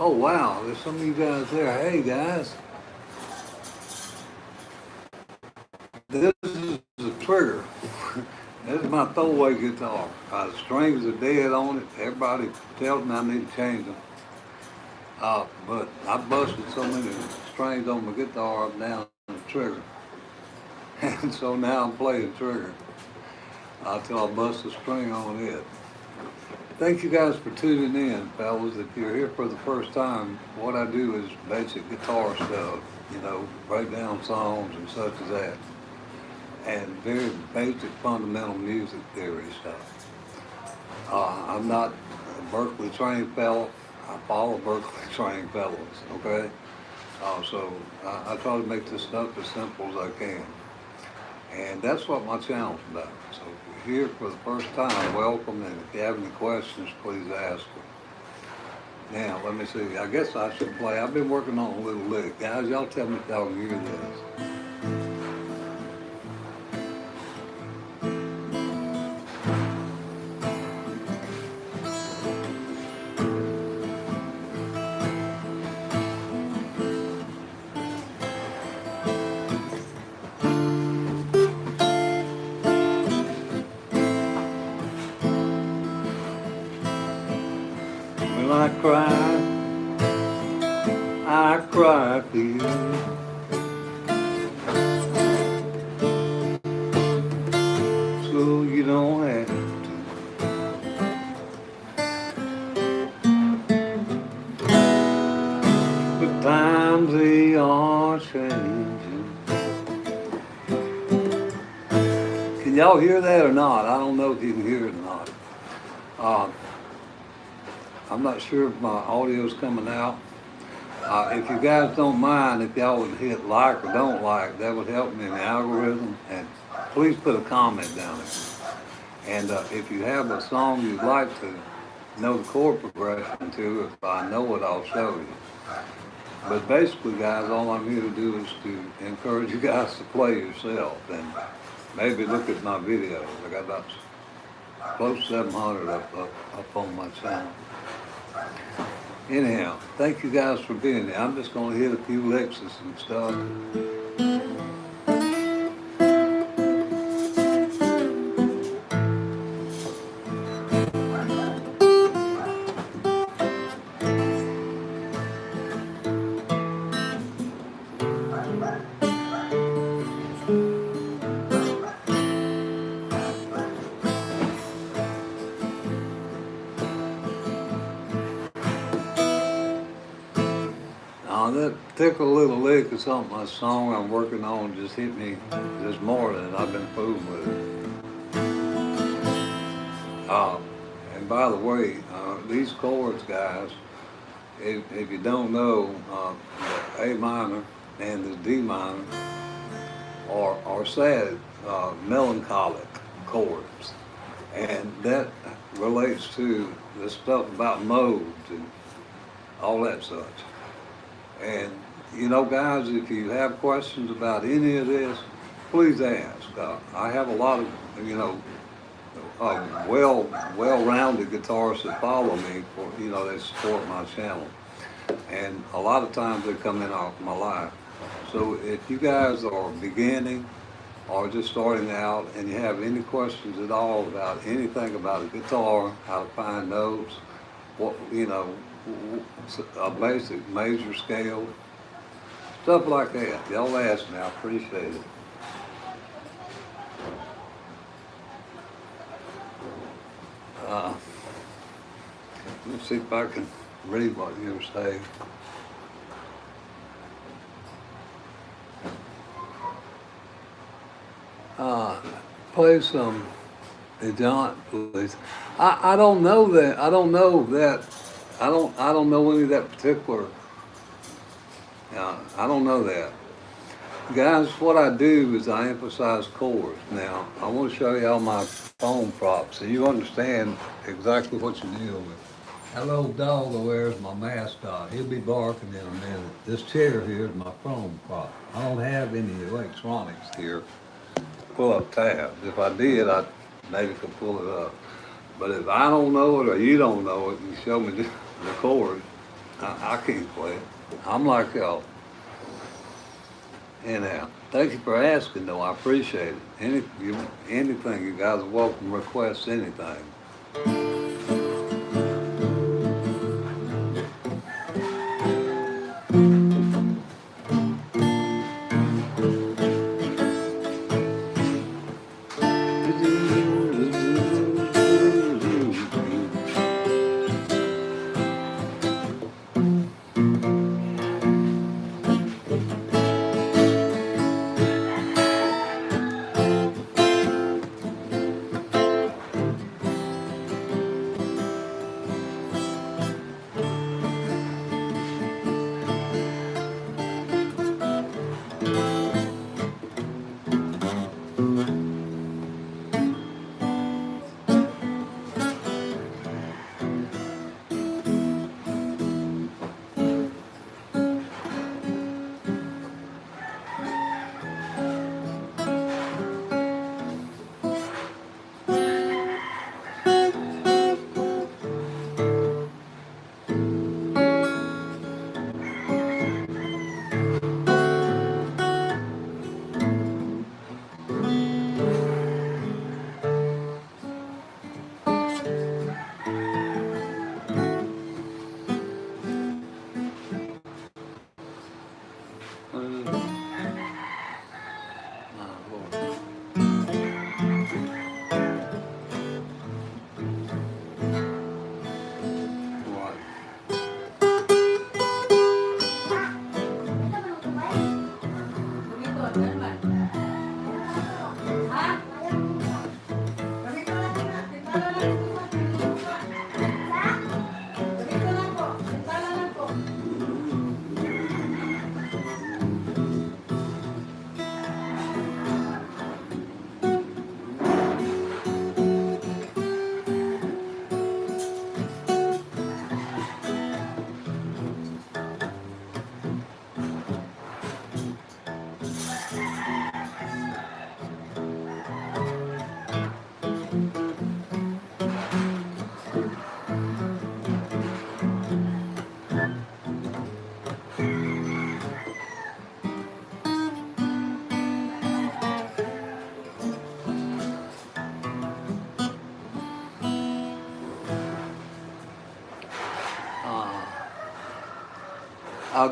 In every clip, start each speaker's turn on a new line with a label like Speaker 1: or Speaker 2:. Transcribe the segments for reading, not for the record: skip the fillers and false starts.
Speaker 1: Oh wow, there's some of you guys there. Hey guys, this is the trigger. This is my throwaway guitar. The strings are dead on it. Everybody tells me I need to change them. But I busted so many strings on my guitar up down the trigger. And so now I'm playing trigger until I bust a string on it. Thank you guys for tuning in, fellas. If you're here for the first time, what I do is basic guitar stuff, break down songs and such as that. And very basic fundamental music theory stuff. I'm not a Berkeley trained fellow. I follow Berkeley trained fellows, okay? So I try to make this stuff as simple as I can. And that's what my channel's about. So if you're here for the first time, welcome. And if you have any questions, please ask them. Now, let me see. I guess I should play. I've been working on a little lick. Guys, y'all tell me if y'all can hear this. When I cry for you. So you don't have to. But times they are changing. Can y'all hear that or not? I don't know if you can hear it or not. I'm not sure if my audio's coming out. If you guys don't mind, if y'all would hit like or don't like, that would help me in the algorithm. And please put a comment down there. And if you have a song you'd like to know the chord progression to, if I know it, I'll show you. But basically, guys, all I'm here to do is to encourage you guys to play yourself and maybe look at my videos. I got about close to 700 up on my channel. Anyhow, thank you guys for being here. I'm just going to hit a few licks and some stuff. That particular little lick is something, a song I'm working on just hit me this morning, and I've been fooling with it. And by the way, these chords, guys, if you don't know, the A minor and the D minor are sad, melancholic chords. And that relates to the stuff about modes and all that such. And, guys, if you have questions about any of this, please ask. I have a lot of, well-rounded guitarists that follow me for, they support my channel. And a lot of times they come in off my life. So if you guys are beginning or just starting out and you have any questions at all about anything about a guitar, how to find notes, what, a basic major scale, stuff like that. Y'all ask me, I appreciate it. Let's see if I can read what you were saying. Play some John, please. I don't know that. I don't know that. I don't know any of that particular. I don't know that. Guys, what I do is I emphasize chords. Now, I want to show you all my phone props so you understand exactly what you're dealing with. That little dog over there is my mascot. He'll be barking in a minute. This chair here is my phone prop. I don't have any electronics here. Pull up tabs. If I did, I maybe could pull it up. But if I don't know it or you don't know it, you show me the chord, I can't play it. I'm like y'all. Anyhow, thank you for asking, though. I appreciate it. Anything, you guys are welcome to request anything.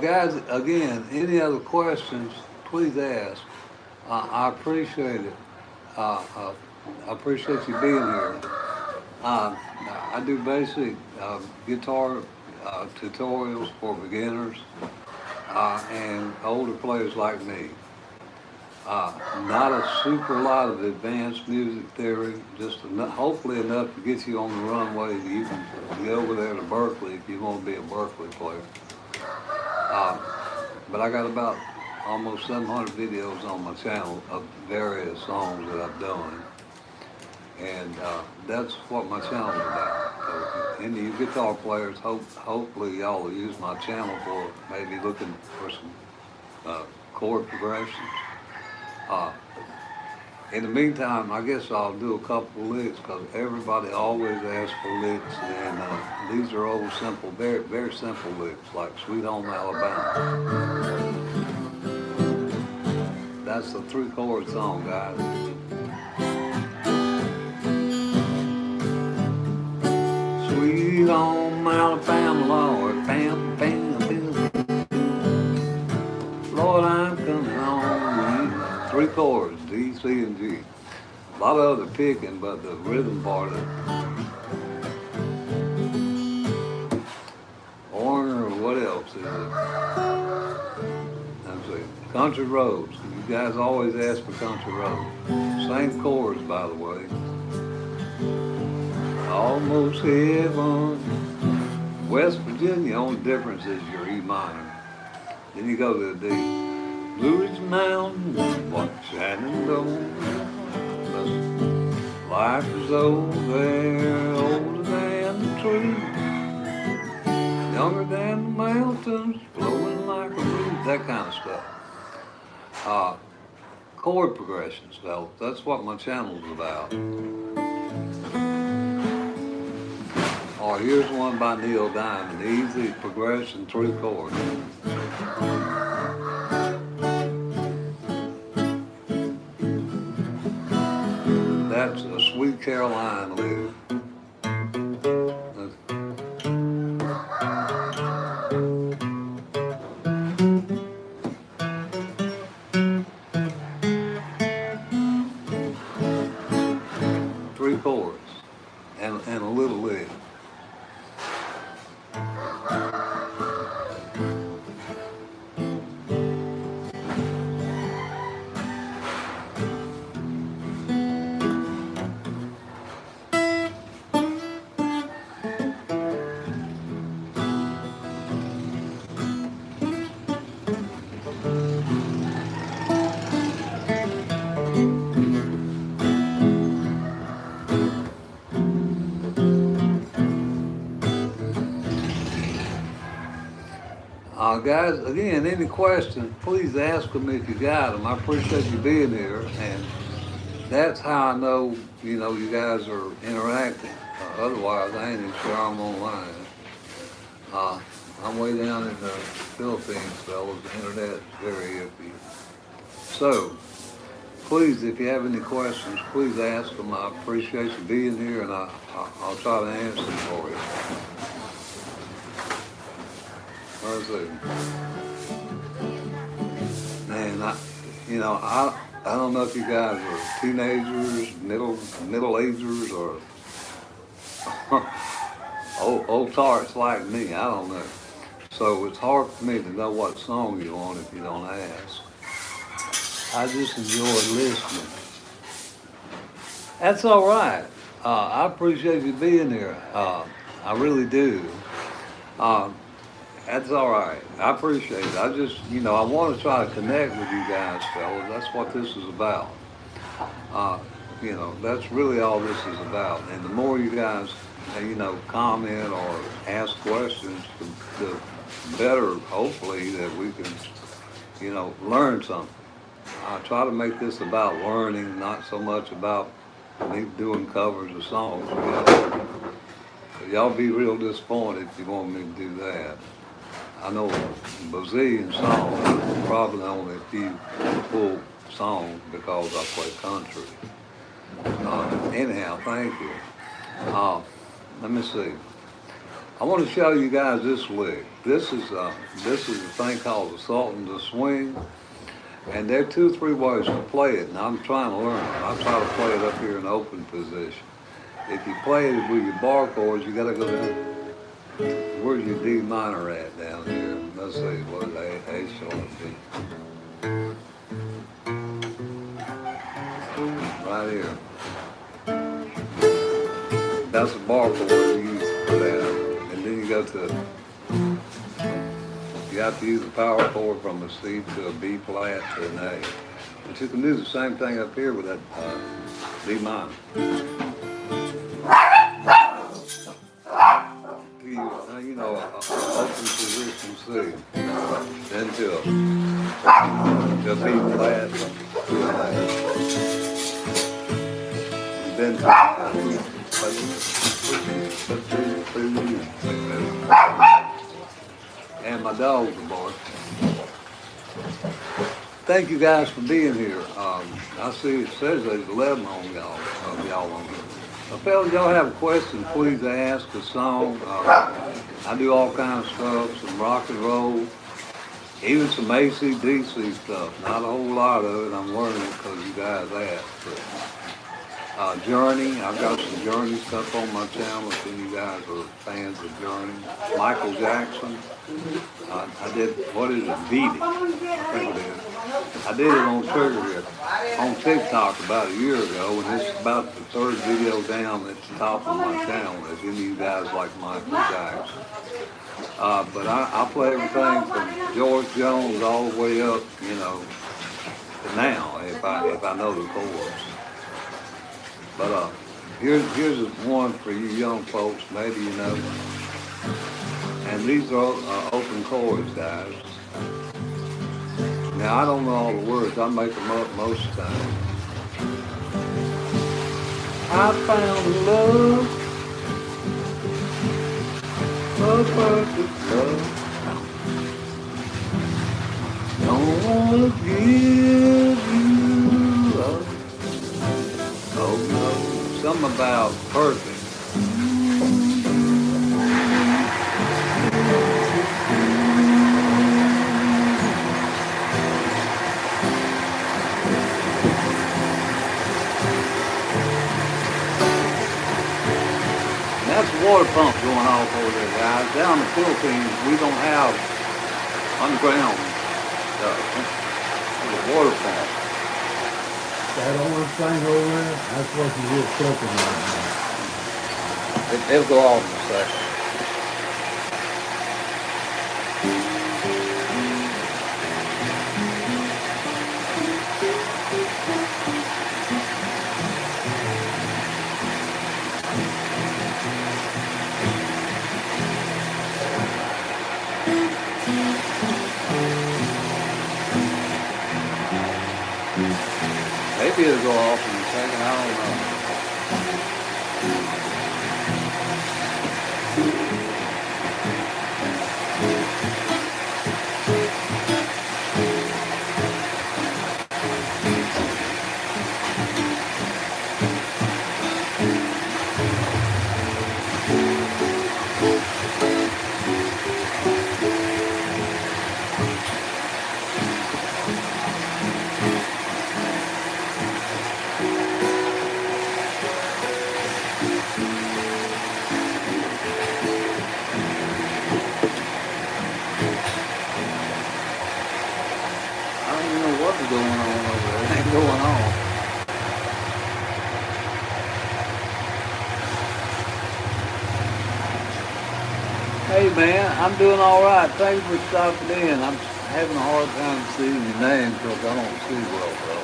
Speaker 1: Guys, again, any other questions, please ask. I appreciate it. I appreciate you being here. I do basic guitar tutorials for beginners and older players like me. Not a super lot of advanced music theory, just hopefully enough to get you on the runway that you can go over there to Berkeley if you want to be a Berkeley player. But I got about almost 700 videos on my channel of various songs that I've done. And that's what my channel is about. So any of you guitar players, hopefully y'all will use my channel for maybe looking for some chord progressions. In the meantime, I guess I'll do a couple of licks because everybody always asks for licks, and these are old simple, very, very simple licks like Sweet Home Alabama. That's a 3-chord song, guys. Sweet Home Alabama, Lord, bam, bam, bam. Lord, I'm coming home. 3 chords, D, C, and G. A lot of other picking, but the rhythm part of it. Or what else is it? Let's see. Country Roads. You guys always ask for Country Roads. Same chords, by the way. Almost Heaven. West Virginia, only difference is your E minor. Then you go to the D. Blue Ridge Mountain, what Shenandoah. Life is old there, older than the tree, younger than the mountains, blowing like a breeze, that kind of stuff. Chord progressions, though, that's what my channel's about. Or here's one by Neil Diamond, Easy Progression Through Chords. That's a Sweet Caroline lyric. Three chords and a little lick. Guys, again, any questions, please ask them if you got them. I appreciate you being here, and that's how I know, you guys are interacting. Otherwise, I ain't even sure I'm online. I'm way down in the Philippines, fellas. The internet's very iffy. So, please, if you have any questions, please ask them. I appreciate you being here, and I'll try to answer them for you. Let's see. Man, I don't know if you guys are teenagers, middle-agers, or old tarts like me. I don't know. So it's hard for me to know what song you want if you don't ask. I just enjoy listening. That's all right. I appreciate you being here. I really do. That's all right. I appreciate it. I just, I want to try to connect with you guys, fellas. That's what this is about. That's really all this is about. And the more you guys, comment or ask questions, the better, hopefully, that we can, learn something. I try to make this about learning, not so much about me doing covers of songs. So y'all be real disappointed if you want me to do that. I know a bazillion songs, probably only a few full songs because I play country. Anyhow, thank you. Let me see. I want to show you guys this lick. This is a thing called the Sultan to Swing, and there are 2 or 3 ways to play it. And I'm trying to learn it. I try to play it up here in open position. If you play it with your bar chords, you got to go down. Where's your D minor at down here? Let's see, what is A sharp D? Right here. That's the bar chord you use for that. And then you go to, you have to use the power chord from a C to a B flat to an A. But you can do the same thing up here with that D minor. Open position C, then to B flat, and then and my dogs are barking. Thank you guys for being here. I see it says there's 11 on y'all on here. Fellas, y'all have a question, please ask. A song. I do all kinds of stuff, some rock and roll, even some AC/DC stuff. Not a whole lot of it. I'm learning it because you guys asked. But, Journey, I've got some Journey stuff on my channel if you guys are fans of Journey. Michael Jackson. I did, what is it, Beat It, I think it is. I did it on on TikTok about a year ago, and it's about the 3rd video down at the top of my channel, if any of you guys like Michael Jackson. But I play everything from George Jones all the way up, to now, if I know the chords. But here's one for you young folks, maybe you know. And these are open chords, guys. Now, I don't know all the words. I make them up most of the time. I found love A perfect love. Don't wanna give you up. Oh no, something about perfect. That's a water pump going off over there, guys. Down in the Philippines, we don't have underground water pump.
Speaker 2: That orange thing over there, that's what you hear clicking right now.
Speaker 1: It'll go off in a second. Maybe it'll go off in a second. I don't know. I don't even know what's going on over there. It ain't going on. Hey man, I'm doing all right. Thanks for stopping in. I'm having a hard time seeing your name because I don't see well, bro.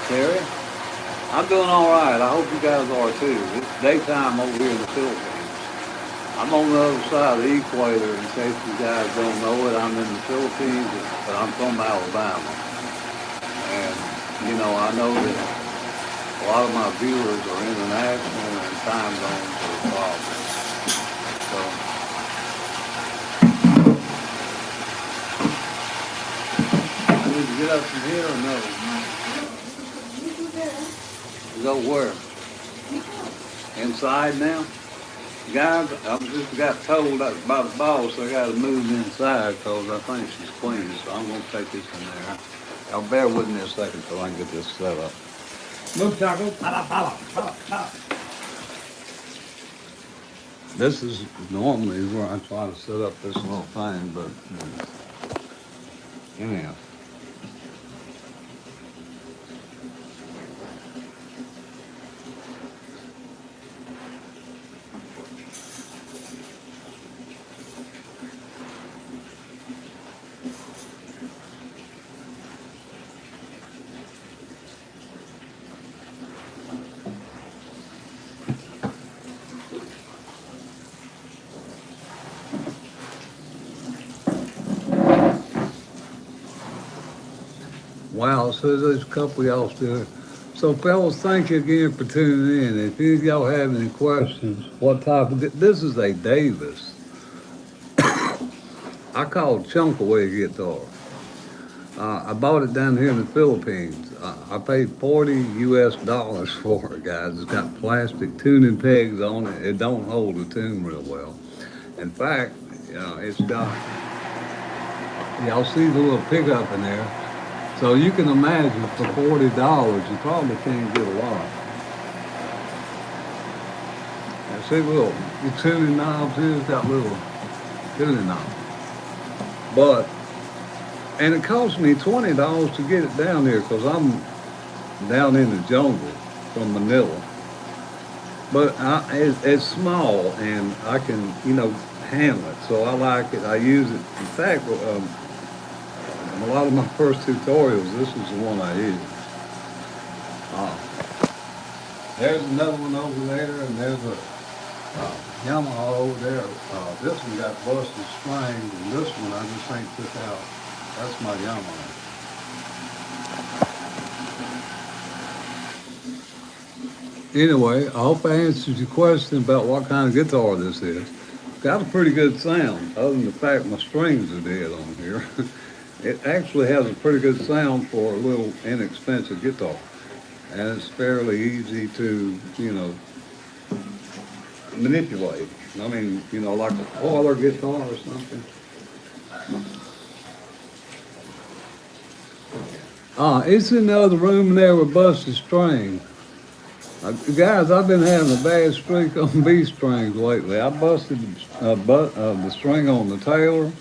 Speaker 1: Terry, I'm doing all right. I hope you guys are too. It's daytime over here in the Philippines. I'm on the other side of the equator. In case you guys don't know it, I'm in the Philippines, but I'm from Alabama. And you know, I know that a lot of my viewers are international and time zones are a problem. So I need to get up from here or no? Go where? Inside now? Guys, I just got told by the boss I got to move inside because I think she's cleaning, so I'm going to take this in there. Y'all bear with me a second till I can get this set up.
Speaker 2: Move, Taco.
Speaker 1: This is normally where I try to set up this little thing, but anyhow. Wow, so there's a couple of y'all still. So, fellas, thank you again for tuning in. If any of y'all have any questions, what type of this is a Davis. I call it Chunkaway guitar. I bought it down here in the Philippines. I paid $40 for it, guys. It's got plastic tuning pegs on it. It don't hold the tune real well. In fact, it's got, y'all see the little pickup in there. So you can imagine for $40, you probably can't get a lot. And see, little, the tuning knobs here, it's got little tuning knobs. But, and it cost me $20 to get it down here because I'm down in the jungle from Manila. But it's small and I can, handle it. So I like it. I use it. In fact, a lot of my first tutorials, this is the one I use. There's another one over there, and there's a Yamaha over there. This one got busted strings, and this one I just ain't took out. That's my Yamaha. Anyway, I hope I answered your question about what kind of guitar this is. got a pretty good sound, other than the fact my strings are dead on here. It actually has a pretty good sound for a little inexpensive guitar. And it's fairly easy to, manipulate. I mean, like a parlor guitar or something. It's in the other room there with busted strings. Guys, I've been having a bad streak on B strings lately. I busted the string on the Taylor.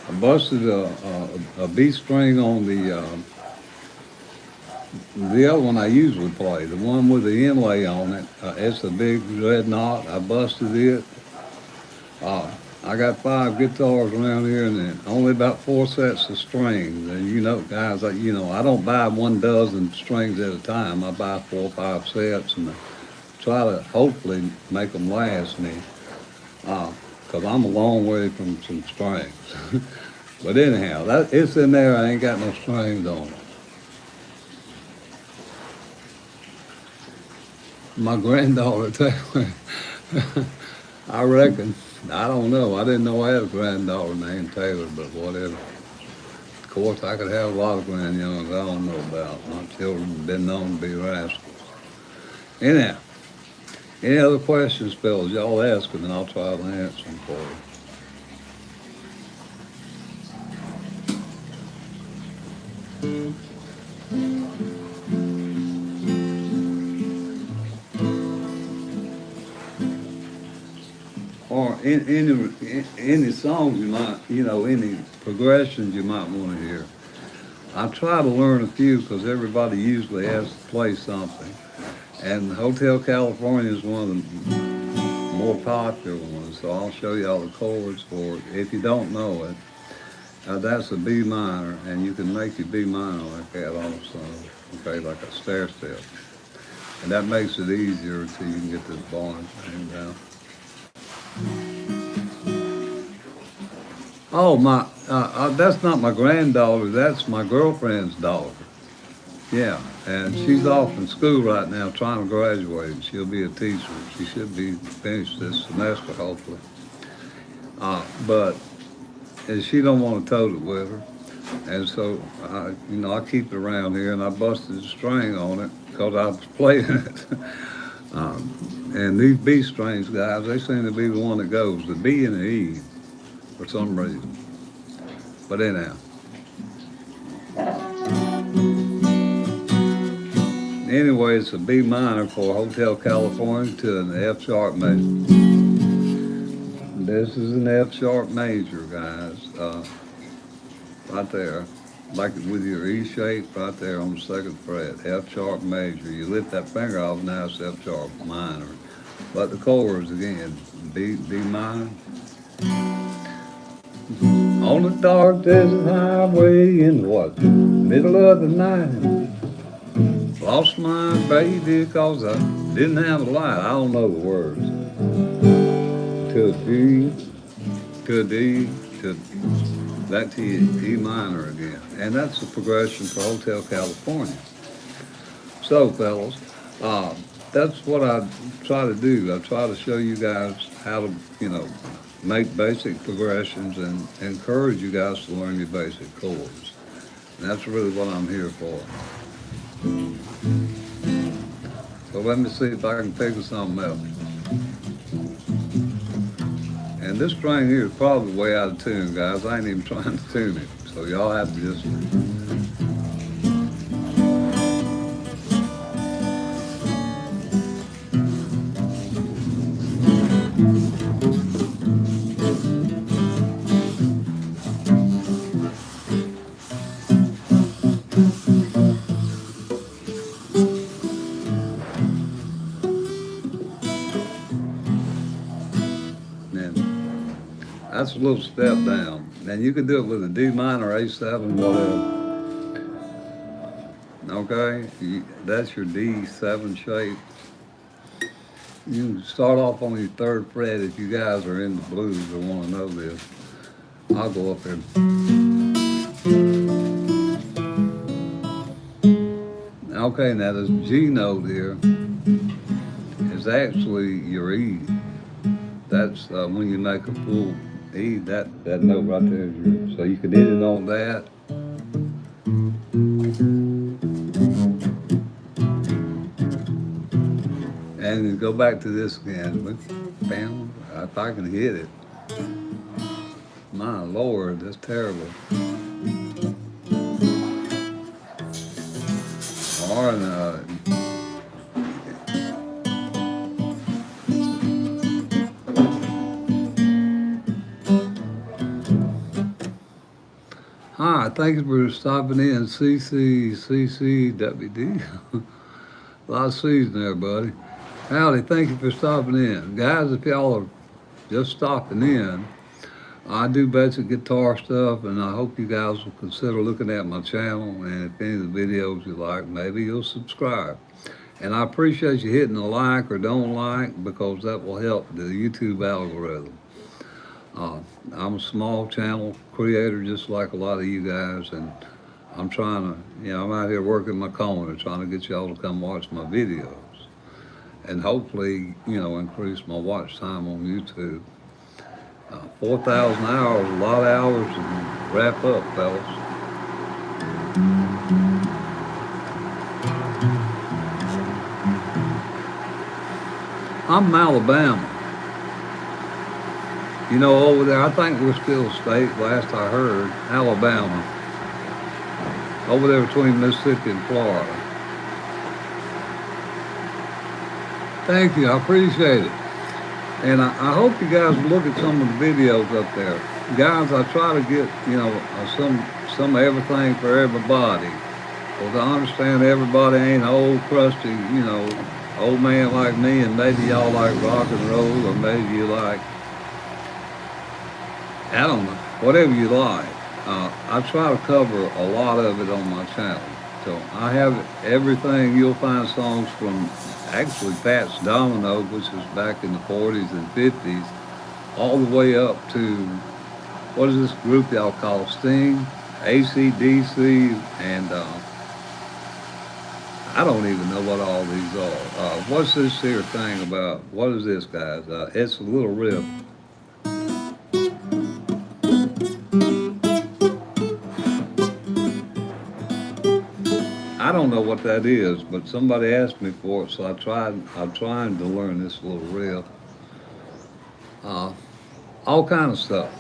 Speaker 1: I busted a B string on the other one I usually play, the one with the inlay on it. It's a big red knot. I busted it. I got 5 guitars around here, and then only about 4 sets of strings. And guys, I don't buy 1 dozen strings at a time. I buy 4 or 5 sets, and I try to hopefully make them last me, because I'm a long way from some strings. But anyhow, it's in there. I ain't got no strings on it. My granddaughter Taylor. I reckon. I don't know. I didn't know I had a granddaughter named Taylor, but whatever. Of course, I could have a lot of grandyoungs I don't know about. My children have been known to be rascals. Anyhow, any other questions, fellas? Y'all ask them, and I'll try to answer them for you. Or any songs you might, any progressions you might want to hear. I try to learn a few because everybody usually has to play something. And Hotel California is one of the more popular ones, so I'll show you all the chords for it. If you don't know it, that's a B minor, and you can make your B minor like that also, okay, like a stair step. And that makes it easier until you can get this bar named down. Oh, that's not my granddaughter, that's my girlfriend's daughter. Yeah, and she's off in school right now trying to graduate. She'll be a teacher. She should be finished this semester, hopefully. But she don't want to tote it with her. And so, I keep it around here, and I busted a string on it because I was playing it. And these B strings, guys, they seem to be the one that goes, the B and the E, for some reason. But anyhow. Anyway, it's a B minor for Hotel California to an F sharp major. This is an F sharp major, guys. Right there, like with your E shape, right there on the 2nd fret, F sharp major. You lift that finger off, now it's F sharp minor. But the chords again, B minor. On the dark desert highway in the what? Middle of the night. Lost my baby cause I didn't have a light. I don't know the words. To a D, to back to E minor again. And that's the progression for Hotel California. So, fellas, that's what I try to do. I try to show you guys how to, make basic progressions and encourage you guys to learn your basic chords. And that's really what I'm here for. So let me see if I can figure something else. And this string here is probably way out of tune, guys. I ain't even trying to tune it. So y'all have to just... That's a little step down. And you can do it with a D minor, A7, whatever. Okay, that's your D7 shape. You can start off on your 3rd fret if you guys are into blues or want to know this. I'll go up here. Okay, now this G note here is actually your E. that's when you make a full E. That note right there is yours. So you can hit it on that. And then go back to this again. Bam, if I can hit it. My Lord, that's terrible. Or hi, thank you for stopping in, CCCCWD. A lot of C's in there, buddy. Howdy, thank you for stopping in. Guys, if y'all are just stopping in, I do basic guitar stuff, and I hope you guys will consider looking at my channel, and if any of the videos you like, maybe you'll subscribe. And I appreciate you hitting a like or don't like, because that will help the YouTube algorithm. I'm a small channel creator just like a lot of you guys, and I'm trying to, I'm out here working my corner trying to get y'all to come watch my videos. And hopefully, increase my watch time on YouTube. 4,000 hours, a lot of hours to wrap up, fellas. I'm in Alabama. Over there, I think we're still state, last I heard, Alabama. Over there between Mississippi and Florida. Thank you, I appreciate it. And I hope you guys look at some of the videos up there. Guys, I try to get, some everything for everybody. Because I understand everybody ain't old, crusty, old man like me, and maybe y'all like rock and roll, or maybe you like, I don't know, whatever you like. I try to cover a lot of it on my channel. So I have everything. You'll find songs from actually Pat's Domino, which was back in the 40s and 50s, all the way up to, what is this group y'all call Sting, AC/DC, and I don't even know what all these are. What's this here thing about? What is this, guys? It's a little riff. I don't know what that is, but somebody asked me for it, so I'm trying to learn this little riff. All kind of stuff.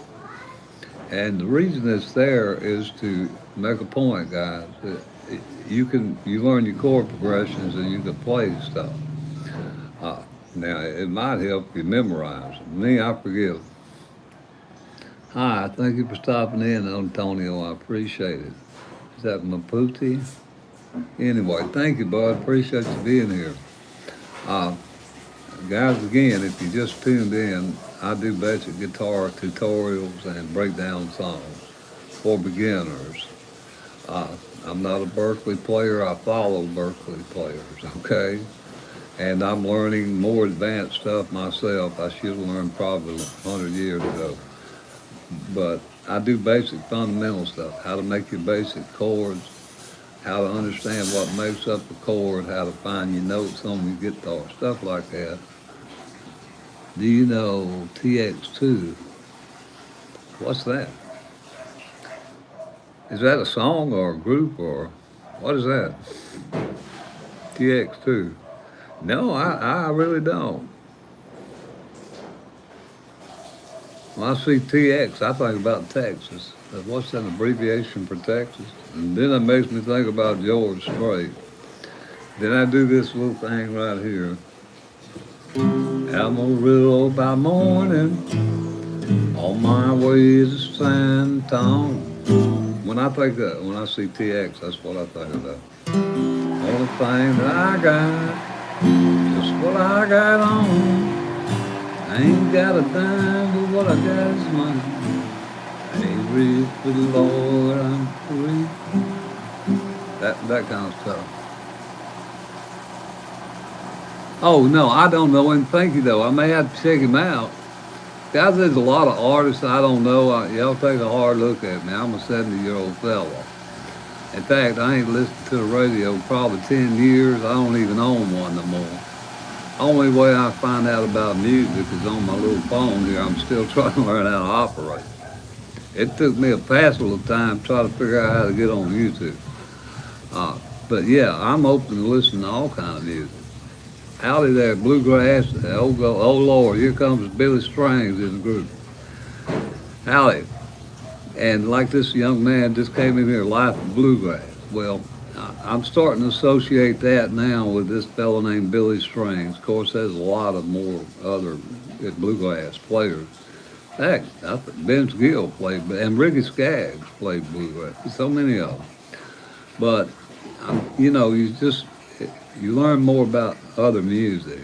Speaker 1: And the reason it's there is to make a point, guys. You learn your chord progressions and you can play stuff. Now, it might help you memorize. Me, I forget. Hi, thank you for stopping in, Antonio. I appreciate it. Is that Maputi? Anyway, thank you, bud. Appreciate you being here. Guys, again, if you just tuned in, I do basic guitar tutorials and breakdown songs for beginners. I'm not a Berkeley player. I follow Berkeley players, okay? And I'm learning more advanced stuff myself. I should have learned probably 100 years ago. But I do basic fundamental stuff, how to make your basic chords, how to understand what makes up a chord, how to find your notes on your guitar, stuff like that. Do you know TX2? What's that? Is that a song or a group, or what is that? TX2. No, I really don't. When I see TX, I think about Texas. What's that abbreviation for Texas? And then it makes me think about George Strait. Then I do this little thing right here. Amarillo by morning, on my way to San Antonio. When I see TX, that's what I think about. Only thing that I got, just what I got on. I ain't got a dime, but what I got is money. I ain't rich, but Lord, I'm free. That kind of stuff. Oh, no, I don't know him. Thank you, though. I may have to check him out. Guys, there's a lot of artists I don't know. Y'all take a hard look at me. I'm a 70-year-old fella. In fact, I ain't listened to the radio probably 10 years. I don't even own one no more. Only way I find out about music is on my little phone here. I'm still trying to learn how to operate. It took me a passel of time to try to figure out how to get on YouTube. Uh, but yeah, I'm open to listen to all kind of music. Howdy there, bluegrass. Oh Lord, here comes Billy Strings in the group. Howdy. And like this young man just came in here, Life of Bluegrass. Well, I'm starting to associate that now with this fellow named Billy Strings. Of course, there's a lot of more other bluegrass players. Heck, Vince Gill played, and Ricky Skaggs played bluegrass. So many of them. But you know, you learn more about other music.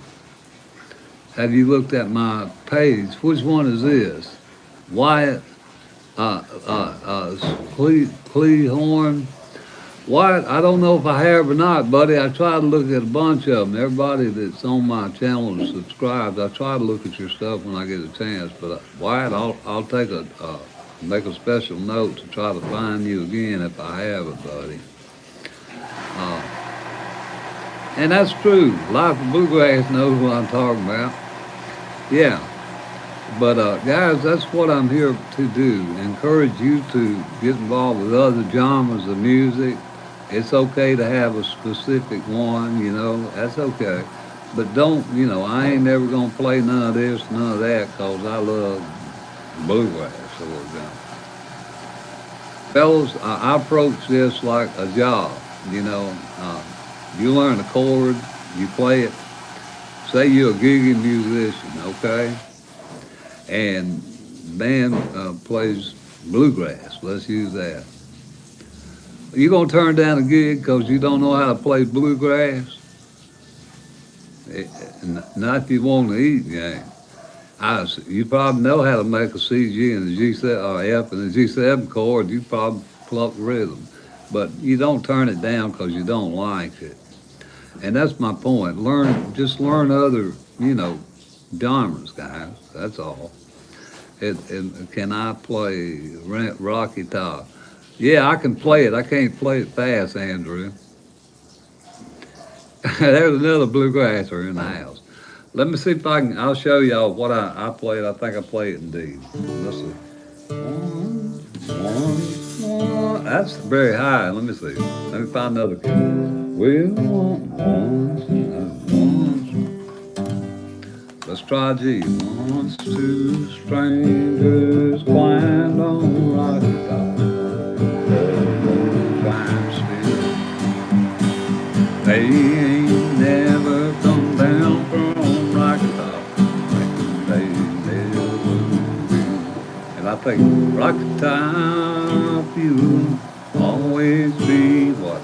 Speaker 1: Have you looked at my page? Which one is this? Wyatt, Cleahorn. Wyatt, I don't know if I have or not, buddy. I try to look at a bunch of them. Everybody that's on my channel and subscribed, I try to look at your stuff when I get a chance. But Wyatt, I'll take make a special note to try to find you again if I have it, buddy. Uh, and that's true. Life of Bluegrass knows what I'm talking about. Yeah. But guys, that's what I'm here to do. Encourage you to get involved with other genres of music. It's okay to have a specific one, you know, that's okay. But don't, you know, I ain't never gonna play none of this, none of that, cause I love bluegrass, for example. Fellas, I approach this like a job, you know. You learn a chord, you play it. Say you're a gigging musician, okay? And band plays bluegrass. Let's use that. You gonna turn down a gig because you don't know how to play bluegrass? Not if you want to eat, gang. You probably know how to make a CG and a G7 or F and a G7 chord. You probably pluck rhythm, but you don't turn it down because you don't like it. And that's my point. Just learn other, you know, genres, guys. That's all. Can I play Rocky Top? Yeah, I can play it. I can't play it fast, Andrew. There's another bluegrasser in the house. Let me see if I'll show y'all what I played. I think I played it indeed. Let's see. One. That's very high. Let me see. Let me find another key. Let's try G. Once two strangers climbed on Rocky Top. Climb still. They ain't never come down from Rocky Top. They never will. And I think Rocky Top, you'll always be what?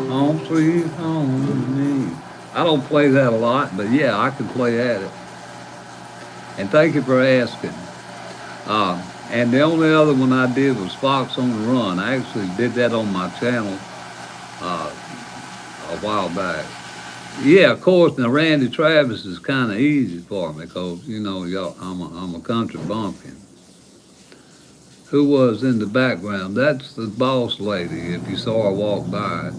Speaker 1: Home sweet home to me. I don't play that a lot, but yeah, I can play at it. And thank you for asking. And the only other one I did was Fox on the Run. I actually did that on my channel a while back. Yeah, of course, now Randy Travis is kind of easy for me because, you know, I'm a country bumpkin. Who was in the background? That's the boss lady, if you saw her walk by.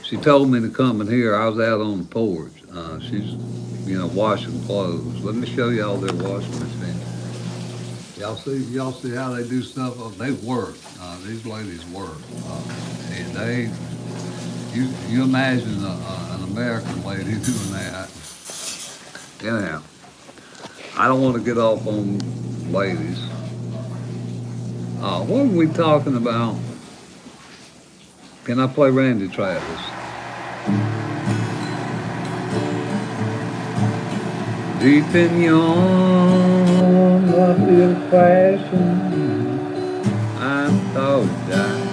Speaker 1: She told me to come in here. I was out on the porch. She's, you know, washing clothes. Let me show y'all their washing machine. Y'all see how they do stuff? Oh, they work. These ladies work. And you imagine an American lady doing that. Anyhow, I don't want to get off on ladies. What were we talking about? Can I play Randy Travis? Deep in your arms, I feel passion. I thought it died.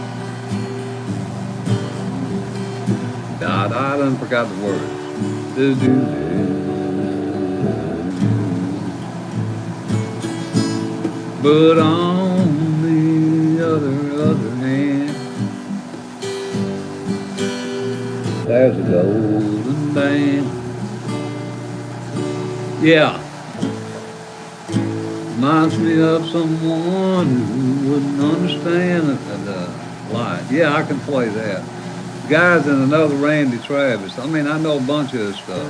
Speaker 1: I done forgot the words. But on the other hand, there's a golden band. Yeah. Reminds me of someone who wouldn't understand the life. Yeah, I can play that. Guys in another Randy Travis. I mean, I know a bunch of this stuff.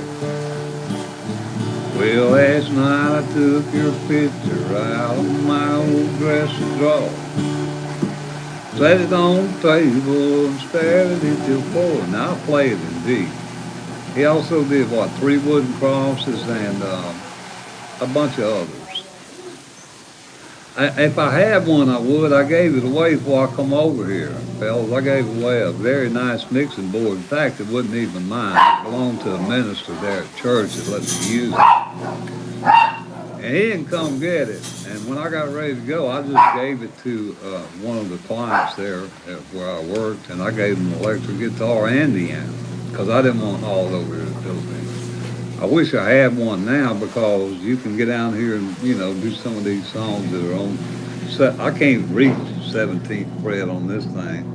Speaker 1: Well, last night I took your picture out of my old dresser drawer. Set it on the table and stared at it till four. Now I play it in D. He also did what, three wooden crosses and a bunch of others. If I had one, I would. I gave it away before I come over here, fellas. I gave away a very nice mixing board. In fact, it wasn't even mine. It belonged to a minister there at church that let me use it. And he didn't come get it. And when I got ready to go, I just gave it to one of the clients there at where I worked, and I gave him an electric guitar and the amp because I didn't want hauled over here to the Philippines. I wish I had one now because you can get down here and do some of these songs that are on. I can't reach 17th fret on this thing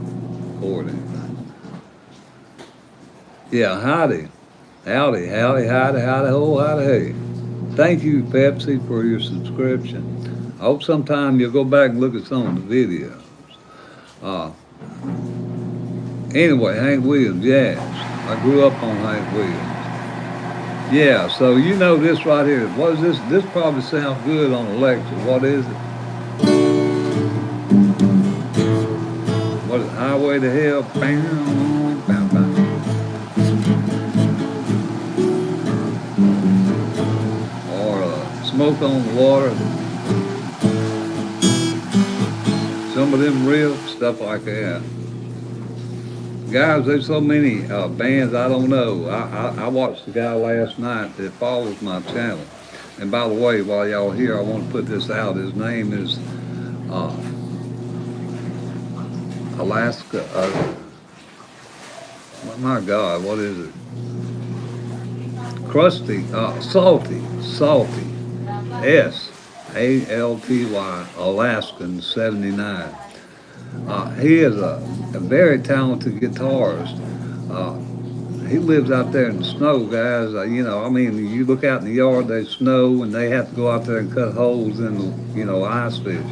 Speaker 1: or anything. Yeah, howdy, howdy, howdy, howdy, howdy, ho, howdy, hey. Thank you, Pepsi, for your subscription. I hope sometime you'll go back and look at some of the videos. Anyway, Hank Williams, yes. I grew up on Hank Williams. Yeah, so you know this right here. What is this? This probably sounds good on Alexa. What is it? What is it? Highway to Hell? Bam, bam, bam. Smoke on the water, some of them riffs, stuff like that. Guys, there's so many bands I don't know. I watched the guy last night that follows my channel. And by the way, while y'all here, I want to put this out. His name is Alaska. My God, what is it? Crusty, Salty. S-A-L-T-Y, Alaskan 79. He is a very talented guitarist. He lives out there in the snow, guys. You look out in the yard, there's snow, and they have to go out there and cut holes in the ice fish.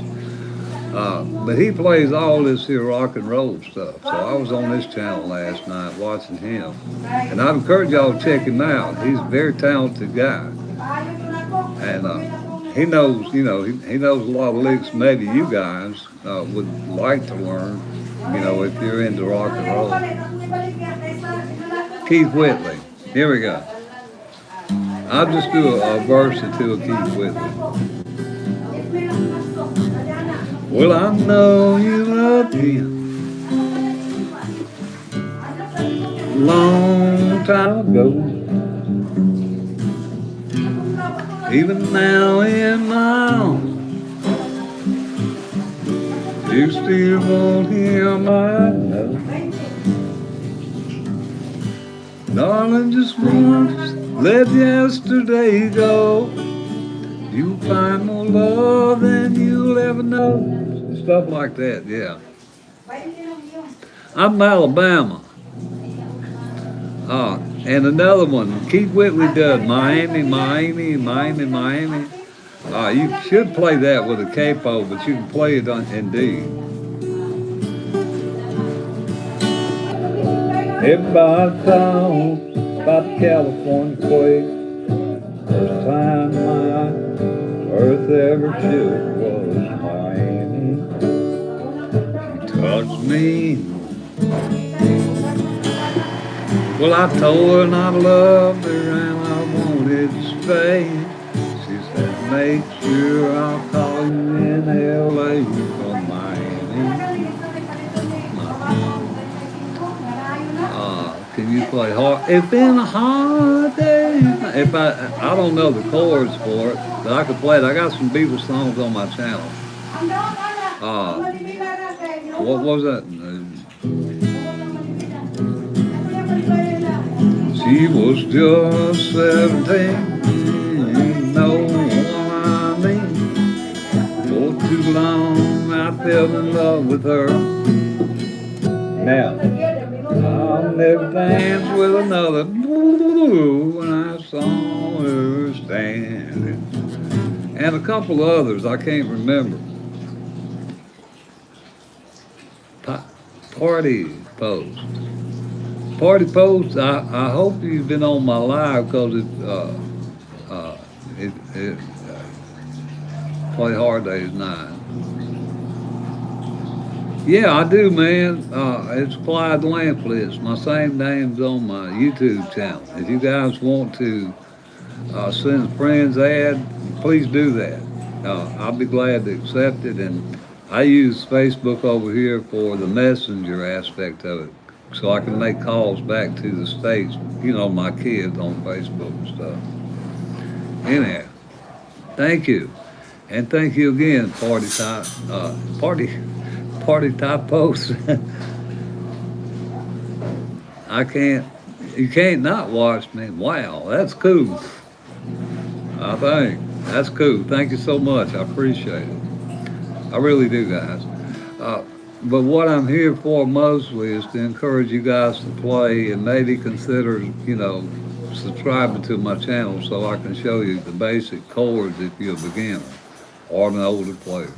Speaker 1: But he plays all this here rock and roll stuff. So I was on this channel last night watching him. And I'd encourage y'all to check him out. He's a very talented guy. And he knows, he knows a lot of licks maybe you guys would like to learn, if you're into rock and roll. Keith Whitley. Here we go. I'll just do a verse or two of Keith Whitley. Well, I know you loved him long time ago. Even now in my arms, you still won't hear my love. Darling, just once, let yesterday go. You'll find more love than you'll ever know. Stuff like that, yeah. I'm Alabama. And another one, Keith Whitley does Miami. You should play that with a capo, but you can play it in D. Everybody talks about the California quake. First time my earth ever shook was Miami. She touched me. Well, I told her and I loved her and I wanted to stay. She said, make sure I'll call you in L.A. from Miami. Can you play hard? It's been a hard day. I don't know the chords for it, but I could play it. I got some Beatles songs on my channel. What was that? She was just 17, you know what I mean. For too long I fell in love with her. Now, I'll never dance with another when I saw her standing. And a couple others I can't remember. Party Post. Party Post, I hope you've been on my live because Play Hard Days 9. Yeah, I do, man. It's Clyde Lampley. It's my same name's on my YouTube channel. If you guys want to send a friend's ad, please do that. I'll be glad to accept it. And I use Facebook over here for the messenger aspect of it, so I can make calls back to the States, my kids on Facebook and stuff. Anyhow, thank you. And thank you again, party type post. You can't not watch me. Wow, that's cool. I think that's cool. Thank you so much. I appreciate it. I really do, guys. Uh, but what I'm here for mostly is to encourage you guys to play and maybe consider, subscribing to my channel so I can show you the basic chords if you're a beginner or an older player.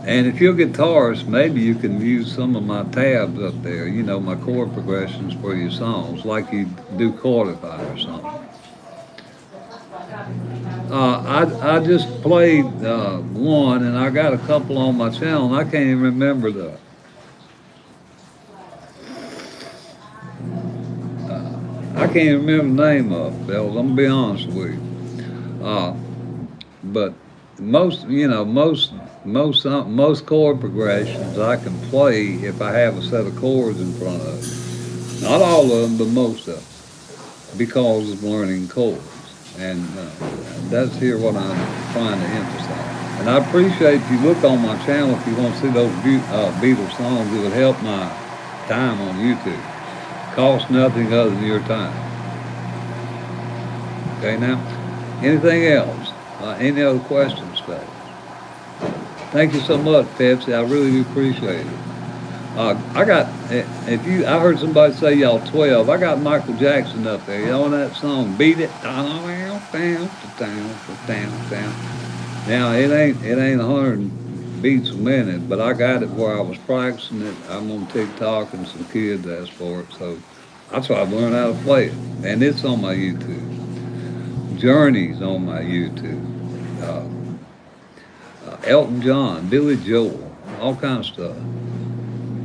Speaker 1: And if you're a guitarist, maybe you can use some of my tabs up there, my chord progressions for your songs, like you do Chordify or something. I just played one, and I got a couple on my channel, and I can't even remember I can't even remember the name of it, Bells. I'm gonna be honest with you. But most chord progressions I can play if I have a set of chords in front of me. Not all of them, but most of them, because of learning chords. And that's here what I'm trying to emphasize. And I appreciate if you look on my channel if you want to see those Beatles songs. It would help my time on YouTube. Cost nothing other than your time. Okay, now, anything else? Any other questions, folks? Thank you so much, Pepsi. I really do appreciate it. I heard somebody say y'all 12. I got Michael Jackson up there. You know that song, Beat It? Now, it ain't 100 beats a minute, but I got it where I was practicing it. I'm on TikTok and some kids asked for it, so I tried to learn how to play it. And it's on my YouTube. Journey's on my YouTube. Elton John, Billy Joel, all kinds of stuff.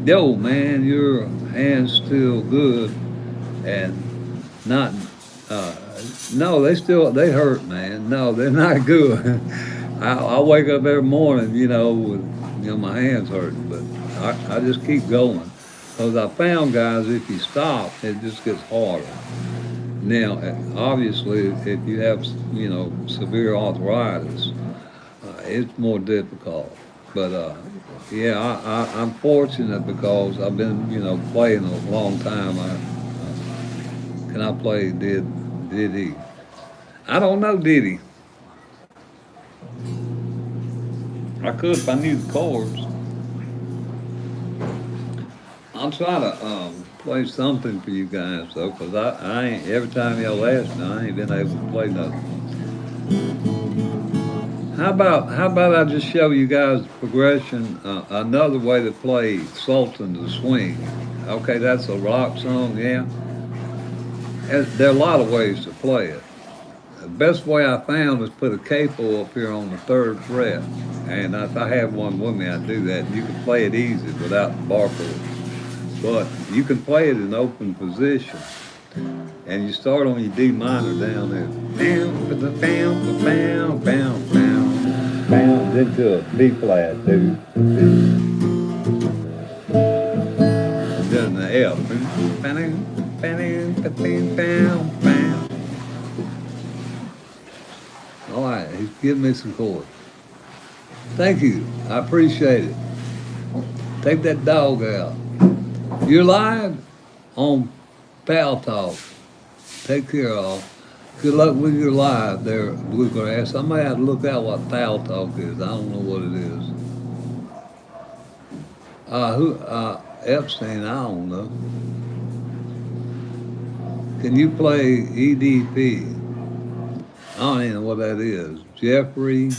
Speaker 1: Yo, man, your hand's still good, and not. No, they hurt, man. No, they're not good. I wake up every morning, with my hands hurting, but I just keep going, because I found, guys, if you stop, it just gets harder. Now, obviously, if you have, severe arthritis, it's more difficult. But yeah, I'm fortunate because I've been, playing a long time. Can I play Diddy? I don't know Diddy. I could if I knew the chords. I'll try to play something for you guys though, because I ain't, every time y'all ask me, I ain't been able to play nothing. How about I just show you guys the progression, another way to play Sultan to Swing. Okay, that's a rock song, yeah. There are a lot of ways to play it. The best way I found is put a capo up here on the 3rd fret. And if I have one with me, I do that. You can play it easy without the barcode. But you can play it in open position. And you start on your D minor down there. Bounce into a B flat, dude. Then the F. All right, he's giving me some chords. Thank you. I appreciate it. Take that dog out. You're live on Pal Talk. Take care, all. Good luck with your live there, Bluegrass. I may have to look out what Pal Talk is. I don't know what it is. Epstein, I don't know. Can you play EDP? I don't even know what that is. Jeffrey.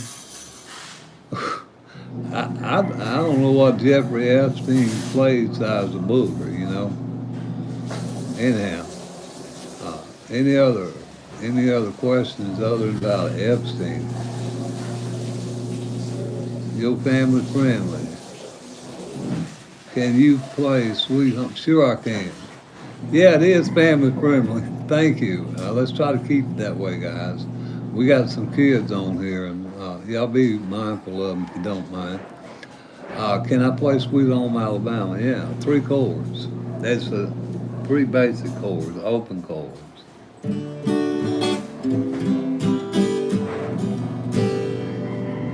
Speaker 1: I don't know what Jeffrey Epstein played besides the booger, Anyhow, any other Any other questions other than about Epstein? Your family friendly. Can you play Sweet Home? Sure, I can. Yeah, it is family friendly. Thank you. Let's try to keep it that way, guys. We got some kids on here, and y'all be mindful of them if you don't mind. Can I play Sweet Home Alabama? Yeah, three chords. That's three basic chords, open chords.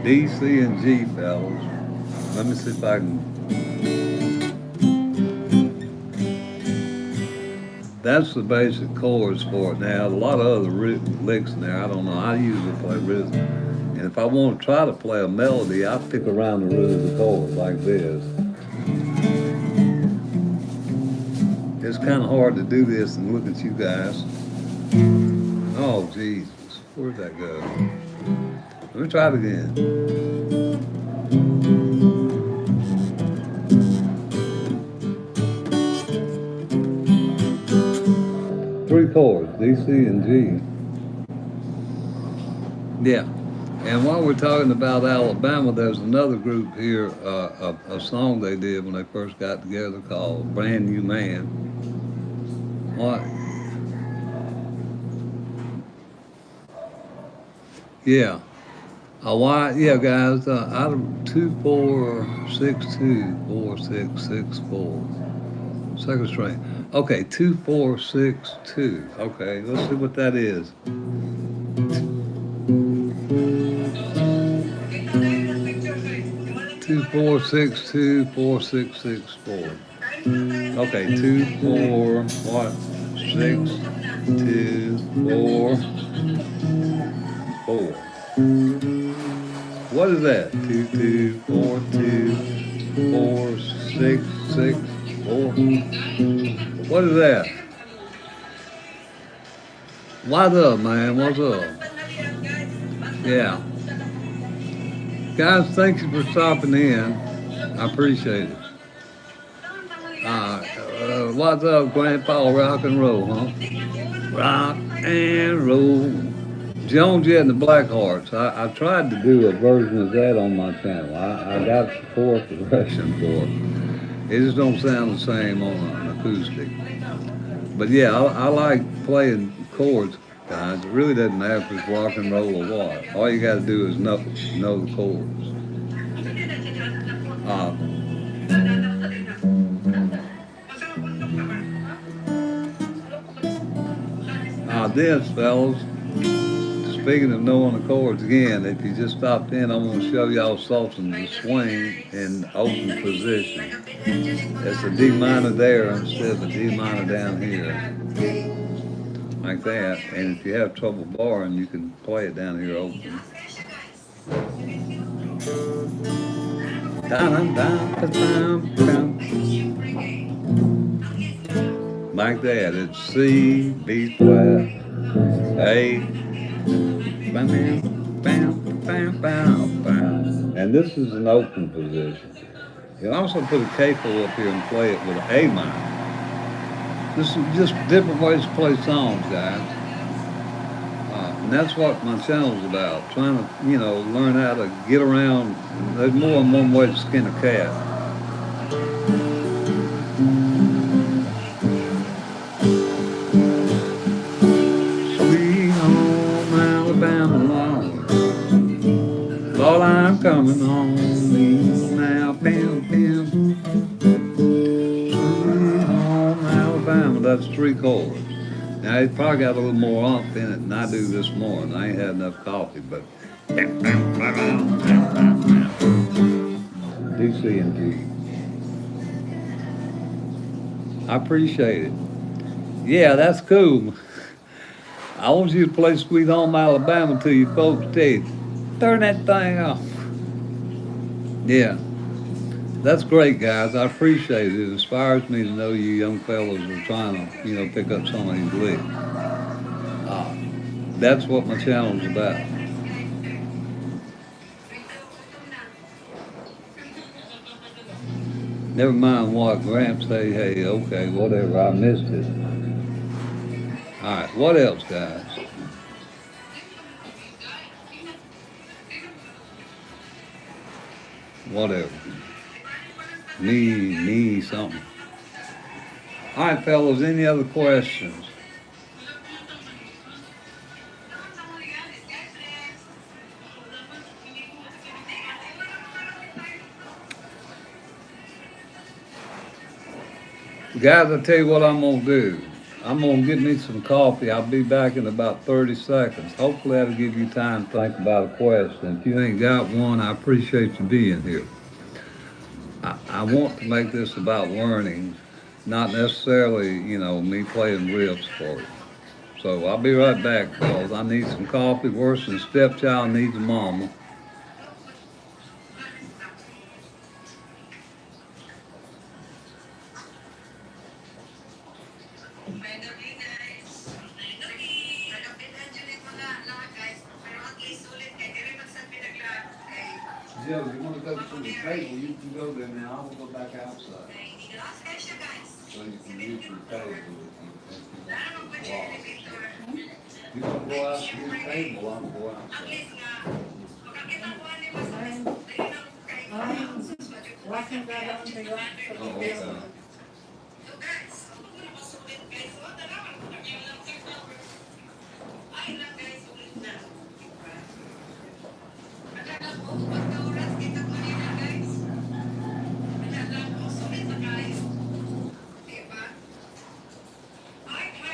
Speaker 1: D, C, and G, fellas. Let me see if I can. That's the basic chords for it. Now, a lot of other licks in there, I don't know. I usually play rhythm. And if I want to try to play a melody, I pick around the root of the chord like this. It's kind of hard to do this and look at you guys. Oh, Jesus. Where'd that go? Let me try it again. Three chords, D, C, and G. Yeah. And while we're talking about Alabama, there's another group here, a song they did when they first got together called Brand New Man. What? Yeah. Why? Yeah, guys. Out of 2 4 6 2 4 6 6 4. Second string. Okay, 2 4 6 2. Okay, let's see what that is. 2 4 6 2 4 6 6 4. Okay, 2 4 what? 6 2 4 4. What is that? 2 2 4 2 4 6 6 4. What is that? What's up, man? What's up? Yeah. Guys, thank you for stopping in. I appreciate it. What's up, Grandpa? Rock and roll, huh? Rock and roll. Jones Jet and the Blackhearts. I tried to do a version of that on my channel. I got support progression for it. It just don't sound the same on an acoustic. But yeah, I like playing chords, guys. It really doesn't matter if it's rock and roll or what. All you got to do is know the chords. This, fellas, speaking of knowing the chords again, if you just stopped in, I'm going to show y'all something to swing in open position. It's a D minor there instead of a D minor down here. Like that. And if you have trouble barring, you can play it down here open. Like that. It's C, B flat, A, bam, bam, bam, bam, bam. And this is an open position. You can also put a capo up here and play it with an A minor. This is just different ways to play songs, guys. And that's what my channel's about. Trying to, learn how to get around. There's more than one way to skin a cat. Sweet home Alabama, Lord, I'm coming home now, bam, bam. Sweet home Alabama, that's three chords. Now, it's probably got a little more oomph in it than I do this morning. I ain't had enough coffee, but D, C, and G. I appreciate it. Yeah, that's cool. I want you to play Sweet Home Alabama till you folks say, turn that thing off. Yeah. That's great, guys. I appreciate it. It inspires me to know you young fellows are trying to, pick up some of these licks. That's what my channel's about. Never mind what Gramps say, hey, okay, whatever, I missed it. All right, what else, guys? whatever. Knee, something. All right, fellas, any other questions? Guys, I tell you what I'm gonna do. I'm gonna get me some coffee. I'll be back in about 30 seconds. Hopefully that'll give you time to think about a question. If you ain't got one, I appreciate you being here. I want to make this about learning, not necessarily, me playing riffs for you. So I'll be right back, fellas. I need some coffee. Worse than stepchild needs a mama. Joe, you want to go to the table, you can go there now. I will go back outside. So you can use your table if you want to. You want to go out to your table, I'm going to go outside. Oh, okay.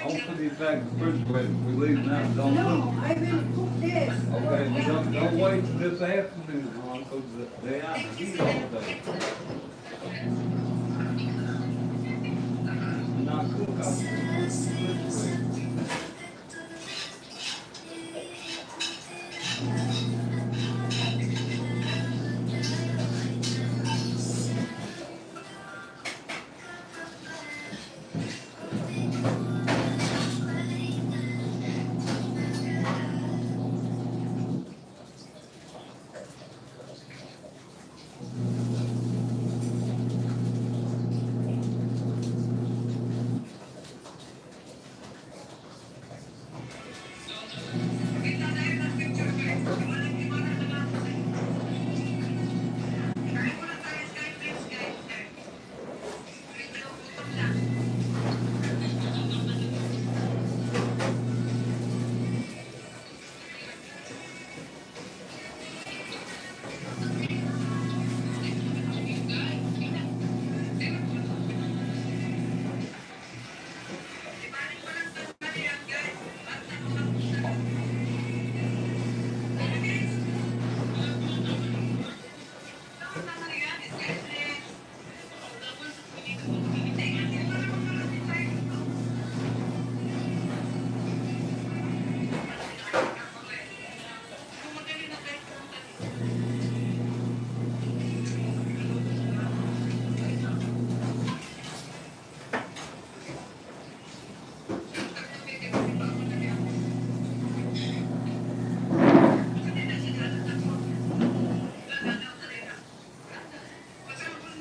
Speaker 1: I'll put these back in the refrigerator. We leave now. Don't
Speaker 3: No, I will cook this.
Speaker 1: Okay, well, don't wait till this afternoon, Ron, because they out to eat all day. Not cook, I'll put it in the refrigerator.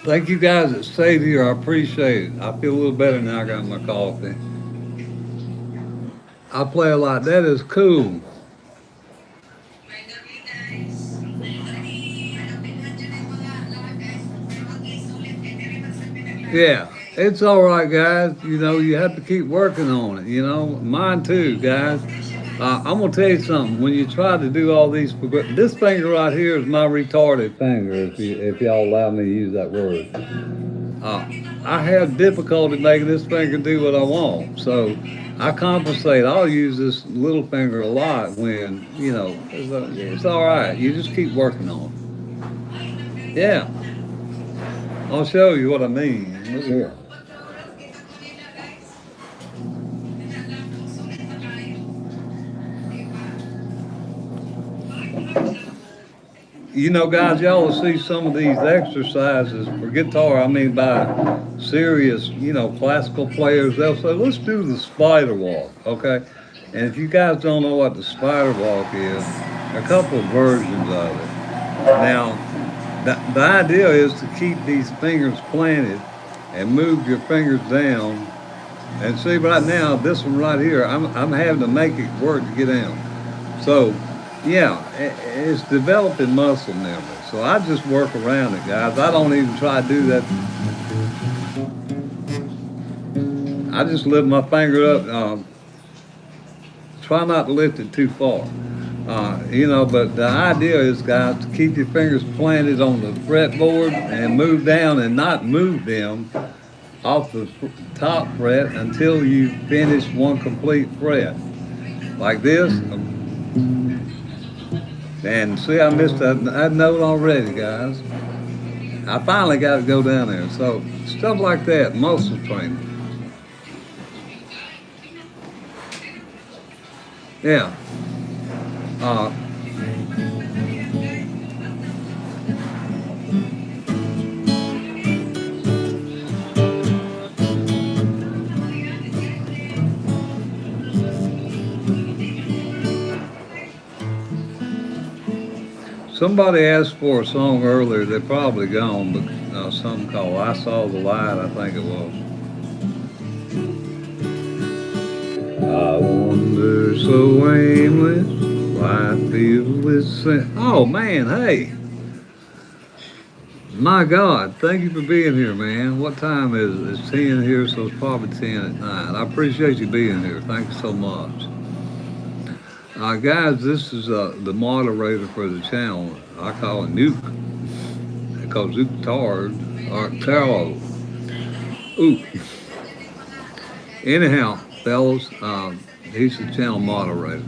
Speaker 1: Thank you guys that stayed here. I appreciate it. I feel a little better now I got my coffee. I play a lot. That is cool. Yeah, it's all right, guys. You have to keep working on it. Mine too, guys. I'm gonna tell you something. When you try to do all these, this finger right here is my retarded finger. If y'all allow me to use that word, uh, I have difficulty making this finger do what I want. So I compensate. I'll use this little finger a lot when it's all right. You just keep working on it. Yeah, I'll show you what I mean. Look here. Guys, y'all will see some of these exercises for guitar. I mean, by serious, classical players, they'll say, let's do the spider walk, okay? And if you guys don't know what the spider walk is, there are a couple of versions of it. Now, the idea is to keep these fingers planted and move your fingers down. And see, right now, this one right here, I'm having to make it work to get down. So, Yeah, it's developing muscle memory. So I just work around it, guys. I don't even try to do that. I just lift my finger up. Try not to lift it too far. But the idea is, guys, to keep your fingers planted on the fretboard and move down and not move them off the top fret until you finish one complete fret. Like this. And see, I missed that note already, guys. I finally got to go down there. So stuff like that, muscle training. Yeah. Uh, Somebody asked for a song earlier. They're probably gone, but something called "I Saw the Light." I think it was. I wander so aimless, life feels with sin. Oh man, hey, my God, thank you for being here, man. What time is it? It's 10 here, so it's probably 10 at night. I appreciate you being here. Thank you so much. Guys, this is the moderator for the channel. I call it Nuke because Nuke Tard or Tarot. Ooh. Anyhow, fellas, he's the channel moderator.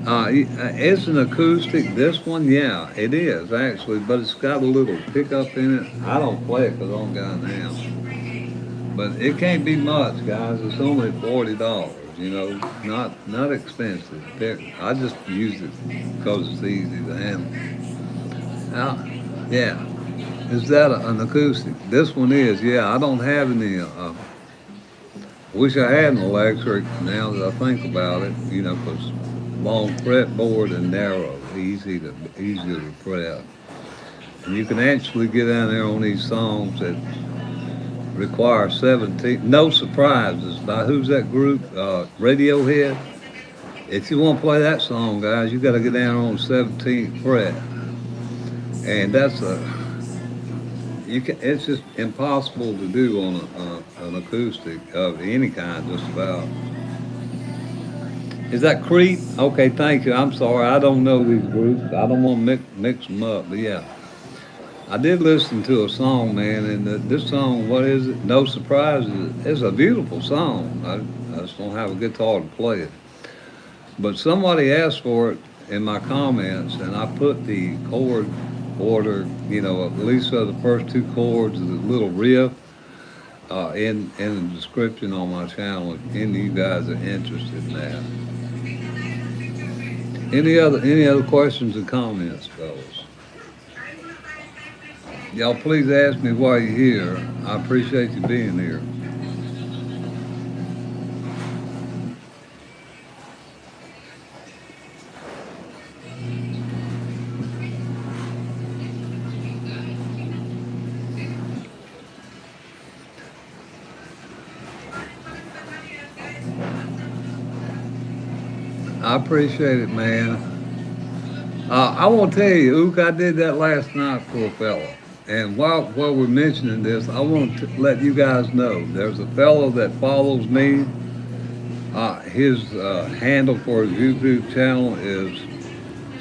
Speaker 1: It's an acoustic. This one, yeah, it is actually, but it's got a little pickup in it. I don't play it because I don't got an amp. But it can't be much, guys. It's only $40. You know, not expensive. I just use it because it's easy to handle. Yeah. Is that an acoustic? This one is. Yeah, I don't have any. Wish I had an electric. Now that I think about it, because long fretboard and narrow, easier to fret. And you can actually get down there on these songs that require 17. No Surprises by who's that group? Radiohead. If you want to play that song, guys, you got to get down on 17th fret, and that's it's just impossible to do on an acoustic of any kind, just about. Is that Creep? Okay, thank you. I'm sorry, I don't know these groups. I don't want to mix them up, but yeah. I did listen to a song, man, and this song, what is it? No Surprises. It's a beautiful song. I just don't have a guitar to play it. But somebody asked for it in my comments, and I put the chord order, at least of the first two chords of the little riff in the description on my channel if any of you guys are interested in that. Any other questions or comments, fellas? Y'all please ask me why you're here. I appreciate you being here. I appreciate it, man. I want to tell you, Ook, I did that last night for a fella. And while we're mentioning this, I want to let you guys know there's a fellow that follows me. His handle for his YouTube channel is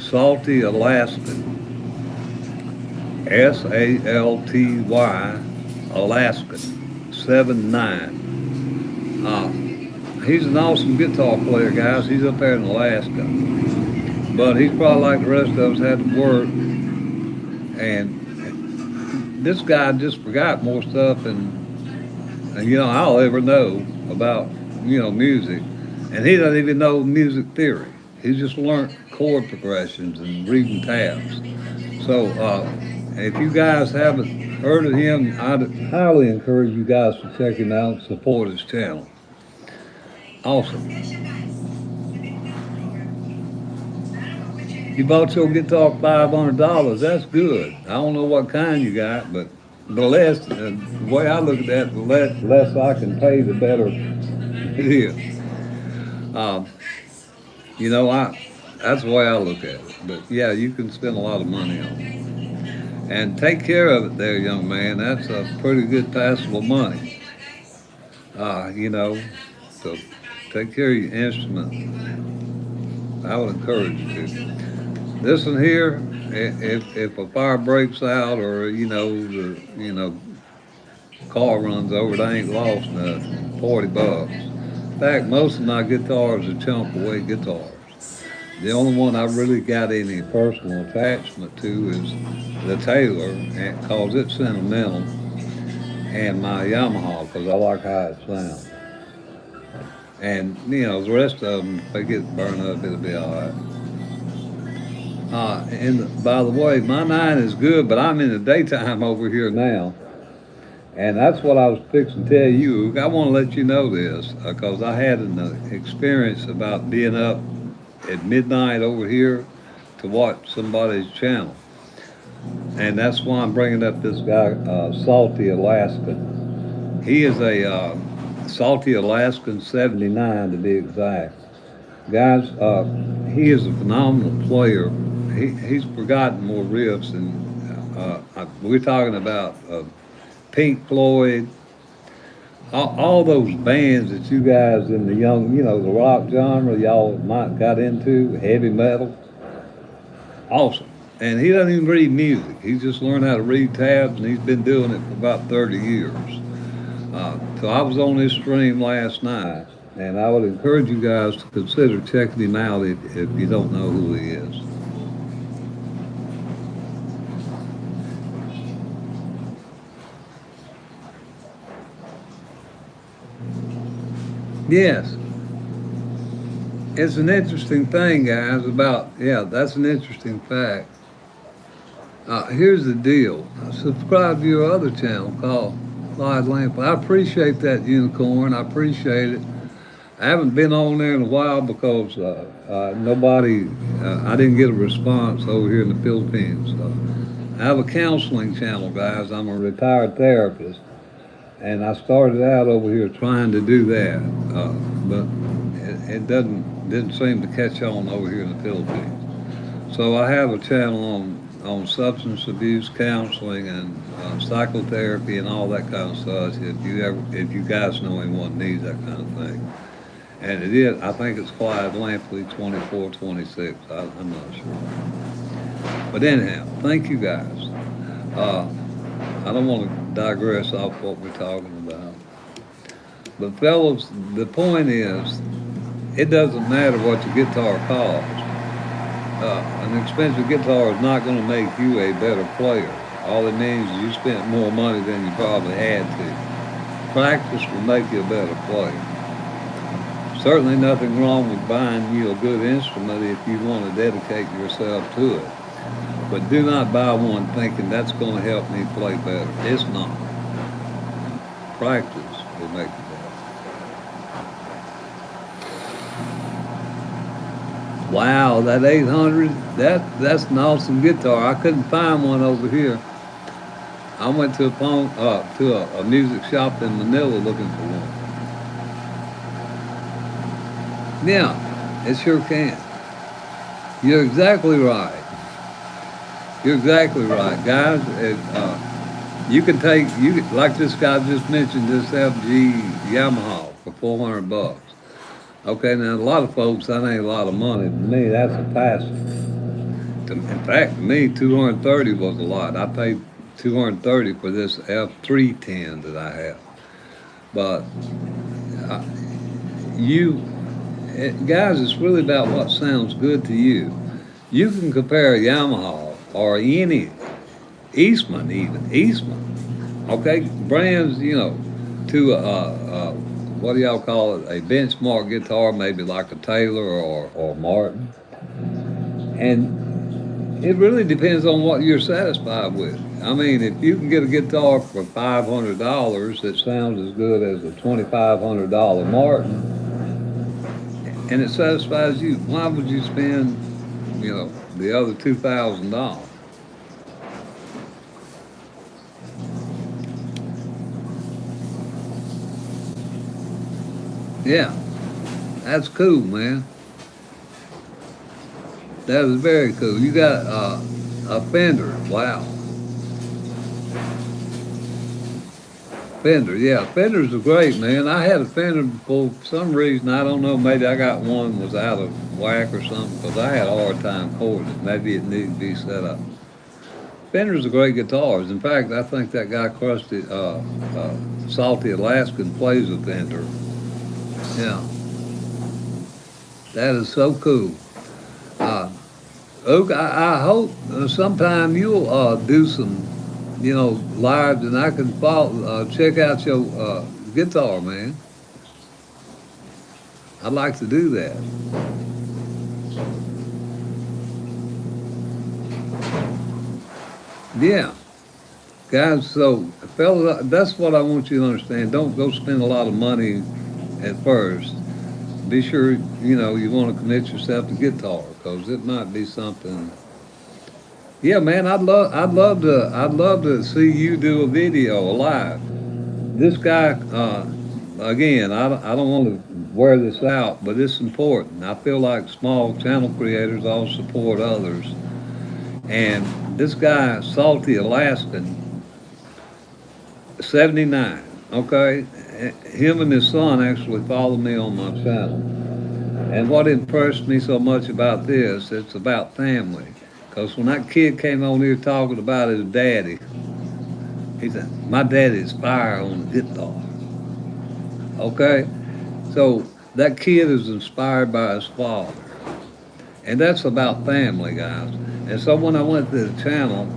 Speaker 1: Salty Alaskan. SALTY Alaskan 79. He's an awesome guitar player, guys. He's up there in Alaska. But he's probably like the rest of us, had to work. And this guy just forgot more stuff than I'll ever know about, music. And he doesn't even know music theory. He just learned chord progressions and reading tabs. So if you guys haven't heard of him, I'd highly encourage you guys to check him out and support his channel. Awesome. You bought your guitar $500. That's good. I don't know what kind you got, but the way I look at that, the less I can pay, the better it is. You know, that's the way I look at it. But yeah, you can spend a lot of money on it. And take care of it there, young man. That's a pretty good passable money. You know, so take care of your instrument. I would encourage you to. This one here, if a fire breaks out or car runs over, they ain't lost nothing. $40. In fact, most of my guitars are chunk away guitars. The only one I really got any personal attachment to is the Taylor, and cause it's sentimental, and my Yamaha, cause I like how it sounds. And the rest of them, if they get burned up, it'll be all right. And by the way, my nine is good, but I'm in the daytime over here now. And that's what I was fixing to tell you. I want to let you know this because I had an experience about being up at midnight over here to watch somebody's channel. And that's why I'm bringing up this guy, Salty Alaskan. He is a Salty Alaskan 79 to be exact. Guys, he is a phenomenal player. He's forgotten more riffs, and we're talking about Pink Floyd, all those bands that you guys in the young, the rock genre, y'all might got into, heavy metal. Awesome. And he doesn't even read music. He's just learned how to read tabs, and he's been doing it for about 30 years. So I was on his stream last night, and I would encourage you guys to consider checking him out if you don't know who he is. Yes. It's an interesting thing, guys, that's an interesting fact. Here's the deal. Subscribe to your other channel called Clyde Lampley. I appreciate that, Unicorn. I appreciate it. I haven't been on there in a while because I didn't get a response over here in the Philippines. I have a counseling channel, guys. I'm a retired therapist. And I started out over here trying to do that, but it didn't seem to catch on over here in the Philippines. So I have a channel on substance abuse counseling and psychotherapy and all that kind of stuff. If you guys know anyone needs that kind of thing, and it is, I think it's Clyde Lampley 2426. I'm not sure, but anyhow, thank you guys. I don't want to digress off what we're talking about. But fellas, the point is, it doesn't matter what your guitar costs. An expensive guitar is not going to make you a better player. All it means is you spent more money than you probably had to. Practice will make you a better player. Certainly nothing wrong with buying you a good instrument if you want to dedicate yourself to it. But do not buy one thinking that's going to help me play better. It's not. Practice will make you better. Wow, that 800, that's an awesome guitar. I couldn't find one over here. I went to a music shop in Manila looking for one. Yeah, it sure can. You're exactly right. You're exactly right, guys. Like this guy just mentioned, this FG Yamaha for $400. Okay, now a lot of folks, that ain't a lot of money. To me, that's a passive. In fact, to me, 230 was a lot. I paid 230 for this F310 that I have. But guys, it's really about what sounds good to you. You can compare a Yamaha or any Eastman, okay, brands, to what do y'all call it, a benchmark guitar, maybe like a Taylor or Martin, and it really depends on what you're satisfied with. I mean, if you can get a guitar for $500 that sounds as good as a $2,500 Martin, and it satisfies you, why would you spend, the other $2,000? Yeah, that's cool, man. That is very cool. You got a Fender. Wow. Fender, yeah. Fenders are great, man. I had a Fender before. For some reason, I don't know. Maybe I got one was out of whack or something because I had a hard time chording it. Maybe it needed to be set up. Fenders are great guitars. In fact, I think that guy Krusty, Salty Alaskan plays a Fender. Yeah, that is so cool. Uh, Oak, I hope sometime you'll do some, lives, and I can follow, check out your guitar, man. I'd like to do that. Yeah, guys. So, fellas, that's what I want you to understand. Don't go spend a lot of money at first. Be sure you want to commit yourself to guitar because it might be something. Yeah, man. I'd love to see you do a video live. This guy, again, I don't want to wear this out, but it's important. I feel like small channel creators all support others. And this guy, Salty Alaskan, 79, okay? Him and his son actually follow me on my channel. And what impressed me so much about this, it's about family. Because when that kid came on here talking about his daddy, he said, my daddy's fire on the guitar. Okay? So that kid is inspired by his father. And that's about family, guys. And so when I went to the channel,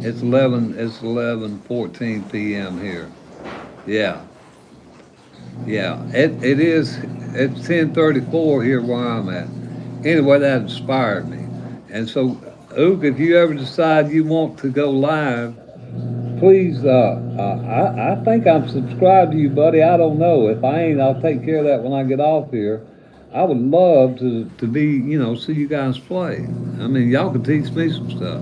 Speaker 1: it's 11:14 p.m. here. Yeah. Yeah. It is it's 10:34 here where I'm at. Anyway, that inspired me. And so Ook, if you ever decide you want to go live, please, I think I'm subscribed to you, buddy. I don't know. If I ain't, I'll take care of that when I get off here. I would love to be, see you guys play. I mean, y'all can teach me some stuff.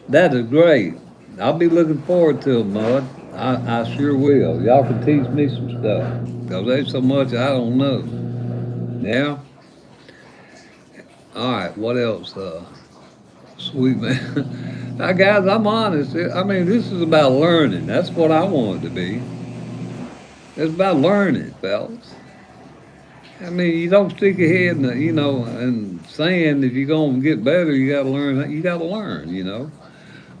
Speaker 1: That is great. I'll be looking forward to it, Mud. I sure will. Y'all can teach me some stuff. Because there's so much I don't know. Yeah? All right, what else? Sweet man. Now, guys, I'm honest. I mean, this is about learning. That's what I want it to be. It's about learning, fellas. I mean, you don't stick your head in and saying if you're going to get better, you got to learn. You got to learn.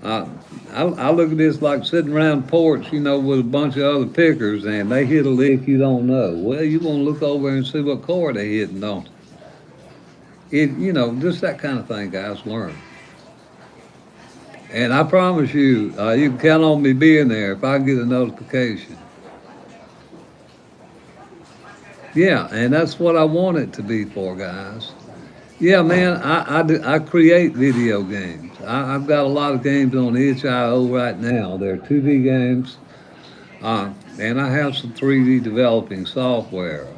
Speaker 1: Uh, I look at this like sitting around the porch, with a bunch of other pickers, and they hit a lick you don't know. Well, you want to look over and see what chord they hitting, don't you? Just that kind of thing, guys. Learn. And I promise you, you can count on me being there if I get a notification. Yeah, and that's what I want it to be for, guys. Yeah, man, I create video games. I've got a lot of games on itch.io right now. They're 2D games, and I have some 3D developing software.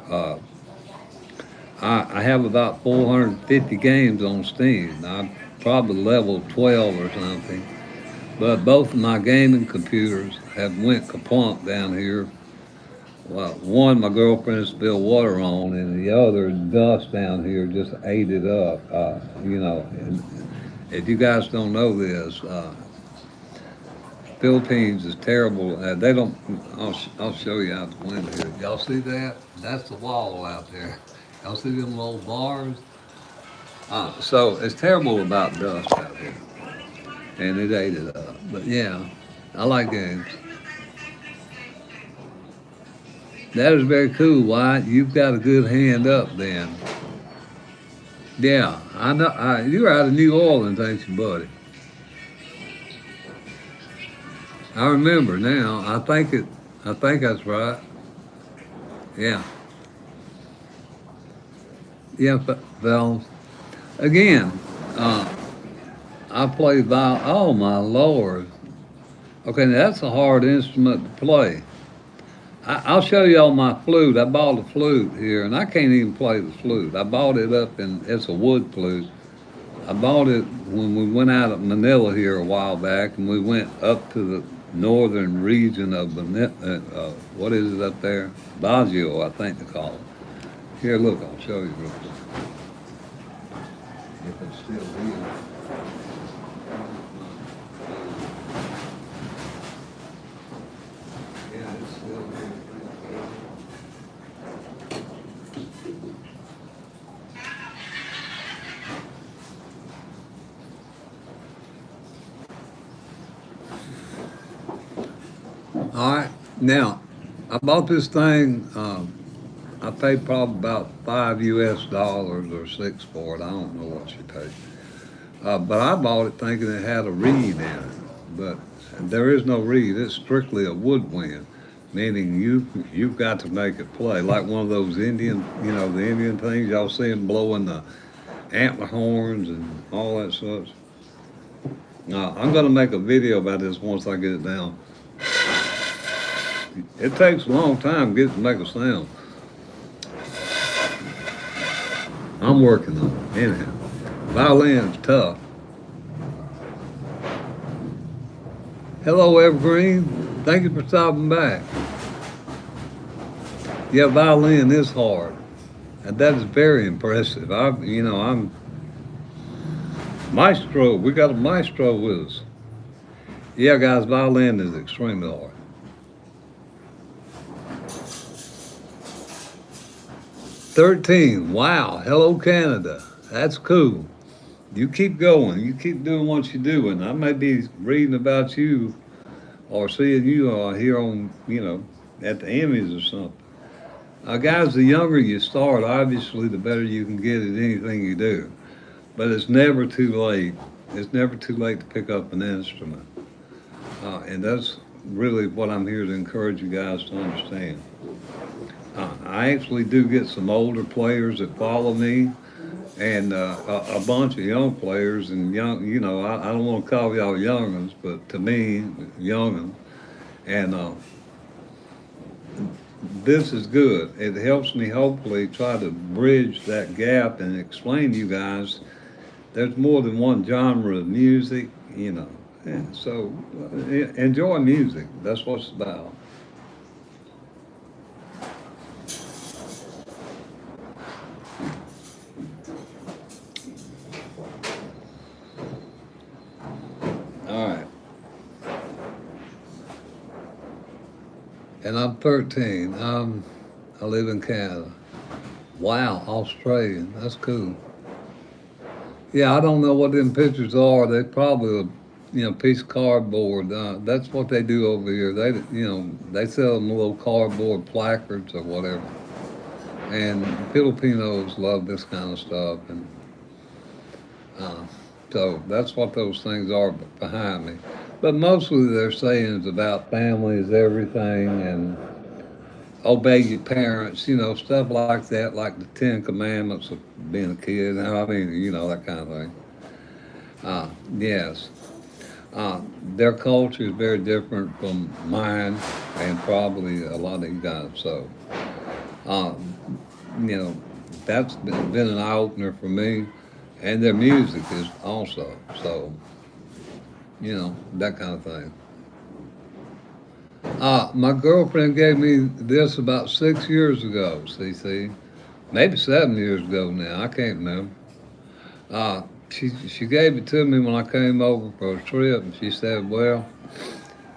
Speaker 1: I have about 450 games on Steam. I'm probably level 12 or something. But both of my gaming computers have went kaplunk down here. Well, one my girlfriend spilled water on, and the other dust down here just ate it up. And if you guys don't know this, Philippines is terrible. They don't. I'll show you out the window here. Y'all see that? That's the wall out there. Y'all see them little bars? So it's terrible about dust out here, and it ate it up. But yeah, I like games. That is very cool, Wyatt. You've got a good hand up then. Yeah, I know. You're out of New Orleans, ain't you, buddy? I remember now. I think that's right. Yeah. Yeah, fellas. Again, uh, I play violin. Oh my lord. Okay, now that's a hard instrument to play. I'll show you all my flute. I bought a flute here, and I can't even play the flute. I bought it up in, it's a wood flute. I bought it when we went out of Manila here a while back, and we went up to northern region of what is it up there? Baggio, I think they call it. Here, look, I'll show you real quick. If it's still here. Yeah, it's still here. All right, now I bought this thing. I paid probably about $5 or six for it. I don't know what she paid, but I bought it thinking it had a reed in it. But there is no reed. It's strictly a woodwind, meaning you've got to make it play like one of those Indian, the Indian things y'all see them blowing the antler horns and all that stuff. I'm gonna make a video about this once I get it down. It takes a long time to get it to make a sound. I'm working on it anyhow. Violin's tough. Hello, Evergreen. Thank you for stopping back. Yeah, violin is hard, and that is very impressive. I'm maestro. We got a maestro with us. Yeah, guys, violin is extremely hard. 13. Wow. Hello, Canada. That's cool. You keep going. You keep doing what you're doing. I may be reading about you or seeing you here on, at the Emmys or something. Guys, the younger you start, obviously, the better you can get at anything you do. But it's never too late. It's never too late to pick up an instrument. And that's really what I'm here to encourage you guys to understand. I actually do get some older players that follow me, and a bunch of young players. And young, I don't want to call y'all young'uns, but to me, young'uns. And this is good. It helps me hopefully try to bridge that gap and explain to you guys there's more than one genre of music, And so enjoy music. That's what it's about. All right. And I'm 13. I live in Canada. Wow, Australian. That's cool. Yeah, I don't know what them pictures are. They probably piece of cardboard. That's what they do over here. They sell them little cardboard placards or whatever. And Filipinos love this kind of stuff, and so that's what those things are behind me. But mostly they're saying is about family is everything, and obey your parents, stuff like that, like the Ten Commandments of being a kid. That kind of thing. Yes. Their culture is very different from mine and probably a lot of you guys. So, uh, that's been an eye opener for me. And their music is also. So, that kind of thing. My girlfriend gave me this about 6 years ago, CC. Maybe 7 years ago now. I can't remember. She gave it to me when I came over for a trip, and she said, "Well,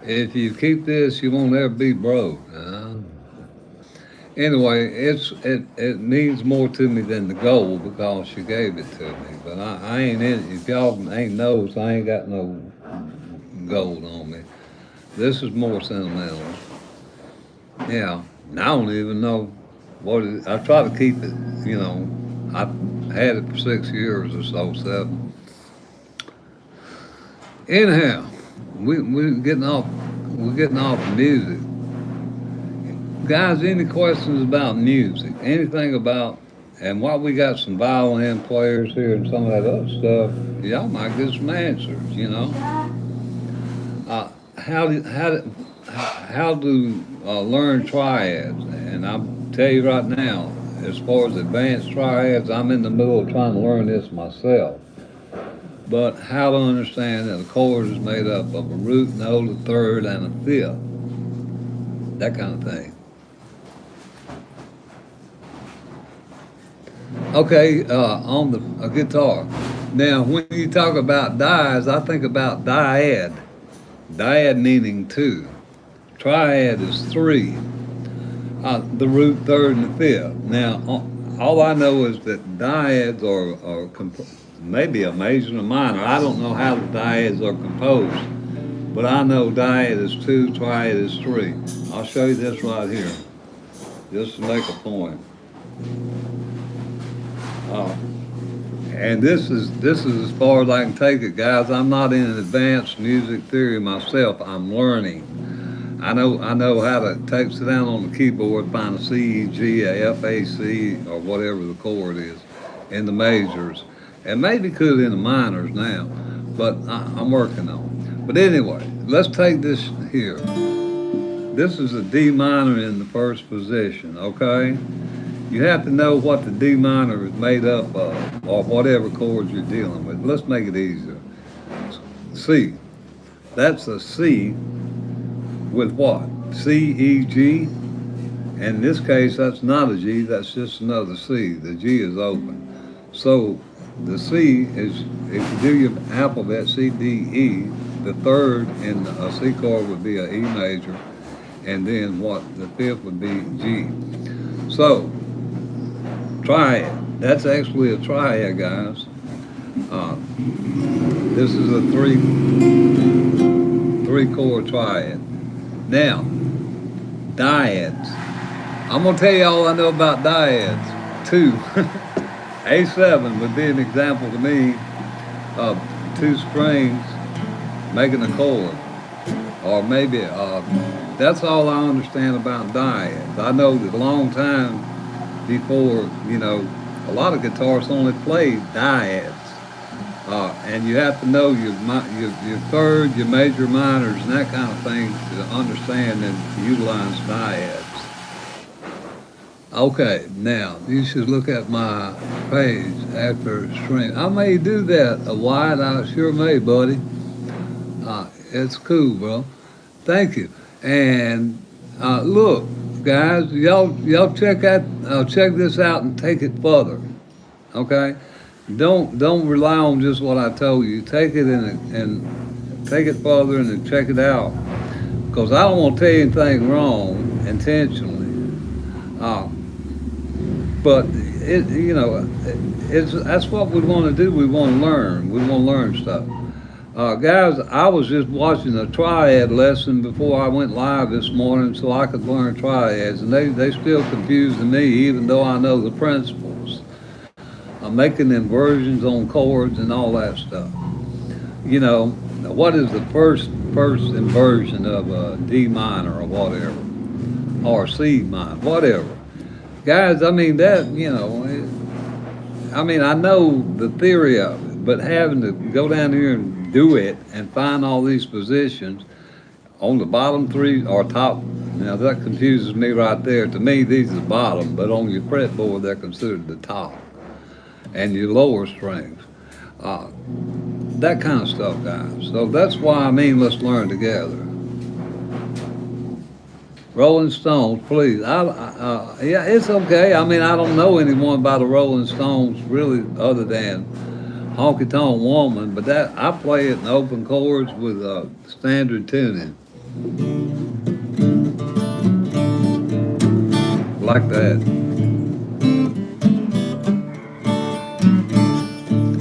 Speaker 1: if you keep this, you won't ever be broke." Anyway, it means more to me than the gold because she gave it to me. But I ain't in it. If y'all ain't knows, I ain't got no gold on me. This is more sentimental. Yeah, and I don't even know what it is. I try to keep it, I had it for 6 years or so, 7. Anyhow, we're getting off the music. Guys, any questions about music? Anything about, and while we got some violin players here and some of that other stuff, y'all might get some answers, how to learn triads? And I'll tell you right now, as far as advanced triads, I'm in the middle of trying to learn this myself. but how to understand that a chord is made up of a root note, a third, and a fifth. That kind of thing. Okay, on the a guitar. Now, when you talk about dies, I think about dyad. Dyad meaning two. Triad is three. The root, third, and the fifth. Now, all I know is that dyads are maybe a major and a minor. I don't know how the dyads are composed, but I know dyad is two, triad is three. I'll show you this right here, just to make a point. Uh, and this is as far as I can take it, guys. I'm not in advanced music theory myself. I'm learning. I know how to sit down on the keyboard, find a C, E, G, a F, A, C, or whatever the chord is in the majors, and maybe could in the minors now, but I'm working on it. But anyway, let's take this here. This is a D minor in the first position, okay? You have to know what the D minor is made up of, or whatever chords you're dealing with. Let's make it easier. C. That's a C with what? C, E, G. And in this case, that's not a G, that's just another C. The G is open. So the C is, if you do your alphabet, C, D, E, the third in a C chord would be an E major, and then what? The fifth would be G. So, triad. That's actually a triad, guys. This is a three chord triad. Now, dyads. I'm gonna tell you all I know about dyads. Two. A7 would be an example to me of two strings making a chord. Or maybe that's all I understand about dyads. I know that a long time before, a lot of guitarists only played dyads. And you have to know your third, your major minors, and that kind of thing to understand and to utilize dyads. Okay, now you should look at my page after string. I may do that a while. I sure may, buddy. It's cool, bro. Thank you. And look, guys, y'all check this out and take it further. Okay, don't rely on just what I told you. Take it and take it further and then check it out. Because I don't want to tell you anything wrong intentionally. But that's what we want to do. We want to learn. We want to learn stuff. Guys, I was just watching a triad lesson before I went live this morning so I could learn triads, and they still confusing me even though I know the principles. I'm making inversions on chords and all that stuff. What is the first inversion of a D minor or whatever, or C minor, whatever? Guys, I mean I know the theory of it, but having to go down here and do it and find all these positions on the bottom three or top, now that confuses me right there. To me, these are the bottom, but on your fretboard, they're considered the top, and your lower strings. That kind of stuff, guys. So that's why let's learn together. Rolling Stones, please. Yeah, it's okay. I don't know anyone by the Rolling Stones really, other than Honky Tonk Woman, but that I play it in open chords with standard tuning, like that.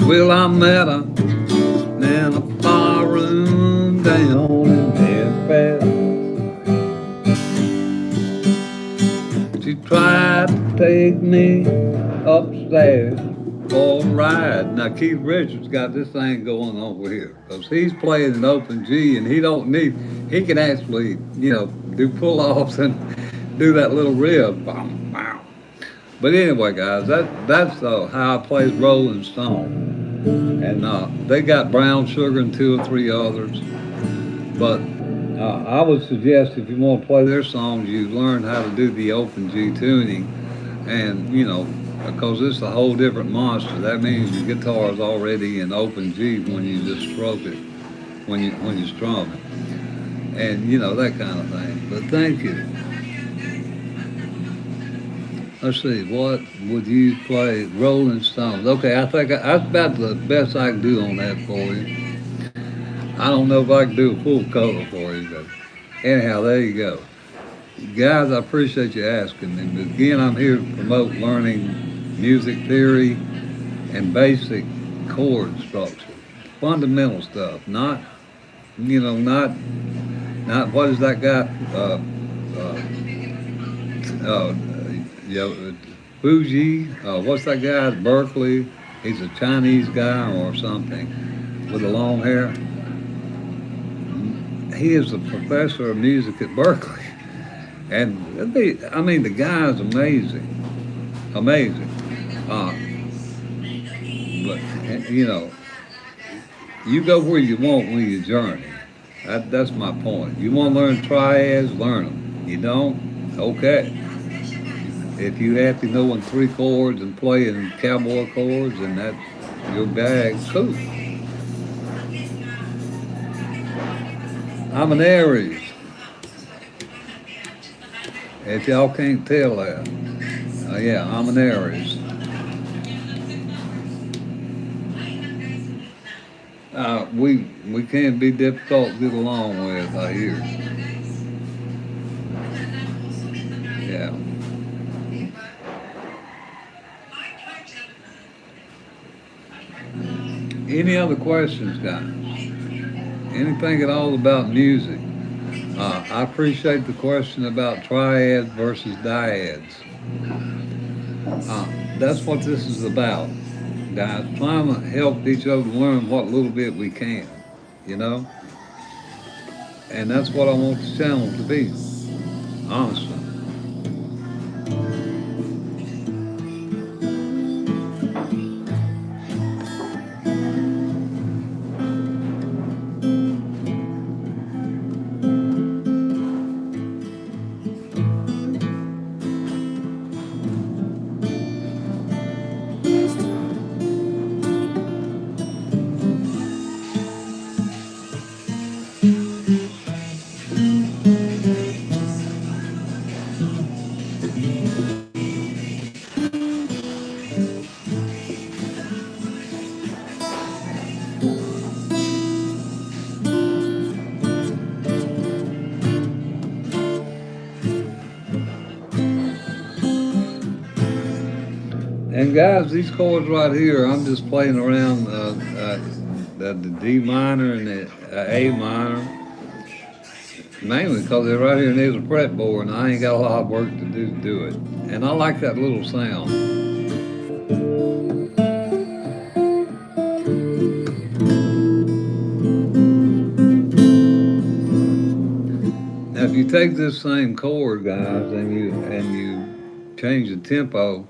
Speaker 1: Well, I met her in a bar room down in Memphis. She tried to take me upstairs for a ride. Now Keith Richards got this thing going over here because he's playing an open G and he can actually, do pull-offs and do that little riff. But anyway, guys, that's how I plays Rolling Stone. And they got Brown Sugar and two or three others. But I would suggest if you want to play their songs, you learn how to do the open G tuning and, because it's a whole different monster. That means the guitar is already in open G when you just stroke it, when you strum it, and you know that kind of thing. But thank you. Let's see, what would you play? Rolling Stones. Okay, I think that's about the best I can do on that for you. I don't know if I can do a full cover for you, but anyhow, there you go. Guys, I appreciate you asking. And again, I'm here to promote learning music theory and basic chord structure, fundamental stuff. Not, not what is that guy? Uh, you know, Fuji. What's that guy at Berkeley? He's a Chinese guy or something with the long hair. He is a professor of music at Berkeley, and I mean, the guy is amazing, amazing. Uh, but you know, you go where you want when you journey. That's my point. You want to learn triads, learn them. You don't? Okay. If you happy knowing three chords and playing cowboy chords and that's your bag, cool. I'm an Aries. If y'all can't tell that. Yeah, I'm an Aries. We can be difficult to get along with, I hear. Yeah. Any other questions, guys? Anything at all about music? I appreciate the question about triads versus dyads. That's what this is about, guys. Trying to help each other learn what little bit we can, you know? And that's what I want the channel to be, honestly. And guys, these chords right here, I'm just playing around the D minor and the A minor, mainly because they're right here near the fretboard, and I ain't got a lot of work to do it. And I like that little sound. Now, if you take this same chord, guys, and you change the tempo,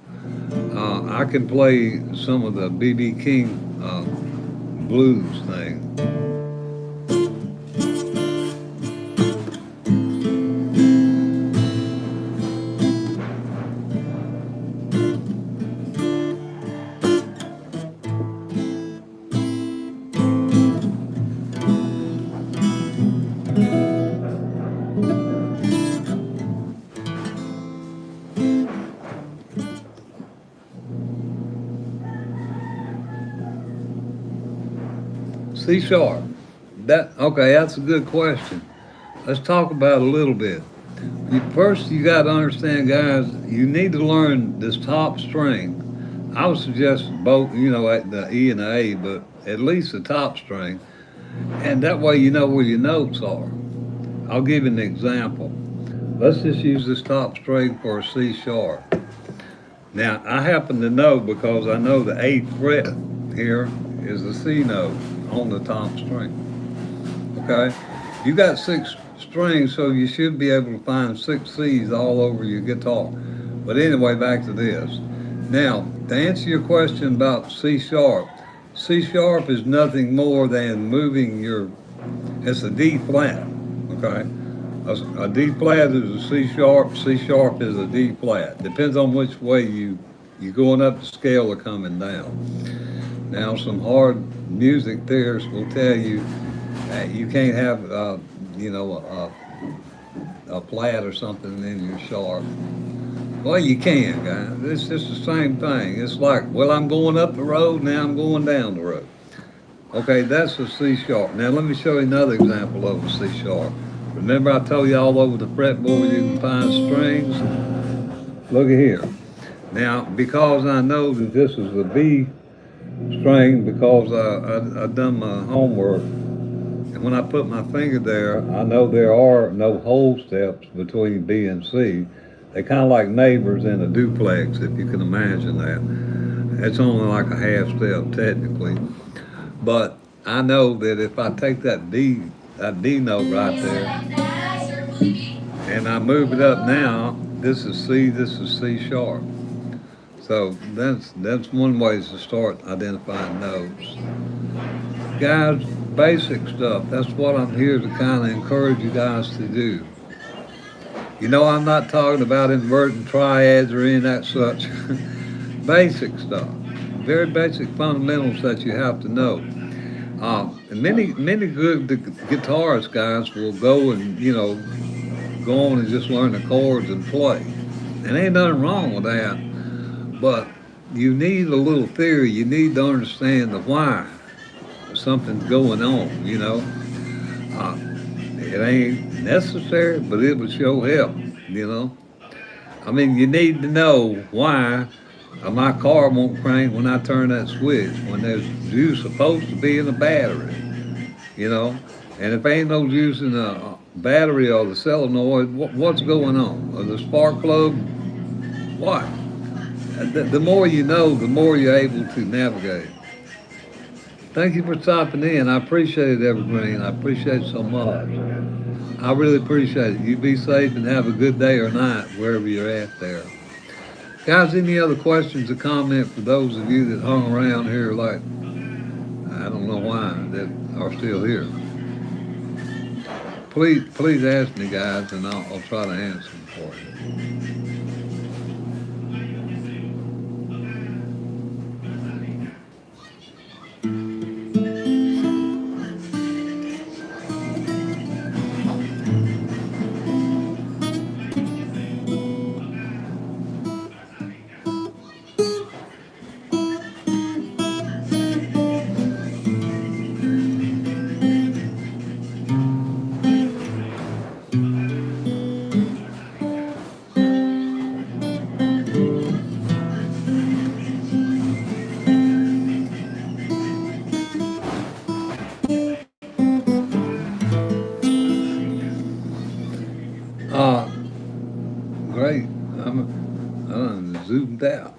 Speaker 1: I can play some of the B.B. King blues thing. C sharp. Okay, that's a good question. Let's talk about it a little bit. First, you got to understand, guys, you need to learn this top string. I would suggest both, at the E and the A, but at least the top string. And that way you know where your notes are. I'll give you an example. Let's just use this top string for a C sharp. Now, I happen to know because I know the 8th fret here is the C note on the top string. Okay? You got 6 strings, so you should be able to find 6 C's all over your guitar. But anyway, back to this. Now, to answer your question about C sharp is nothing more than moving it's a D flat, okay? A D flat is a C sharp is a D flat. Depends on which way you you're going up the scale or coming down. Now, some hard music theorists will tell you that you can't have, you know, a flat or something in your sharp. Well, you can, guys. It's just the same thing. It's like, well, I'm going up the road, now I'm going down the road. Okay, that's a C sharp. Now, let me show you another example of a C sharp. Remember I told you all over the fretboard you can find strings? Look at here. Now, because I know that this is a B string, because I done my homework, and when I put my finger there, I know there are no whole steps between B and C. They're kind of like neighbors in a duplex, if you can imagine that. It's only like a half step technically. But I know that if I take that D note right there, and I move it up now, this is C, this is C sharp. So that's one way to start identifying notes. Guys, basic stuff. That's what I'm here to kind of encourage you guys to do. You know, I'm not talking about inverting triads or any of that such. Basic stuff. Very basic fundamentals that you have to know. And many good guitarists, guys, will go and, you know, go on and just learn the chords and play. And ain't nothing wrong with that. But you need a little theory. You need to understand the why something's going on, you know. Uh, it ain't necessary, but it would show help, you know. I mean, you need to know why my car won't crank when I turn that switch, when there's juice supposed to be in the battery, you know. And if ain't no juice in the battery or the solenoid, what's going on? Or the spark plug, what? The more you know, the more you're able to navigate. Thank you for stopping in. I appreciate it, Evergreen. I appreciate it so much. I really appreciate it. You be safe and have a good day or night, wherever you're at there. Guys, any other questions or comment for those of you that hung around here like, I don't know why, that are still here? Please ask me, guys, and I'll try to answer them for you. Uh, Great. I'm zoomed out.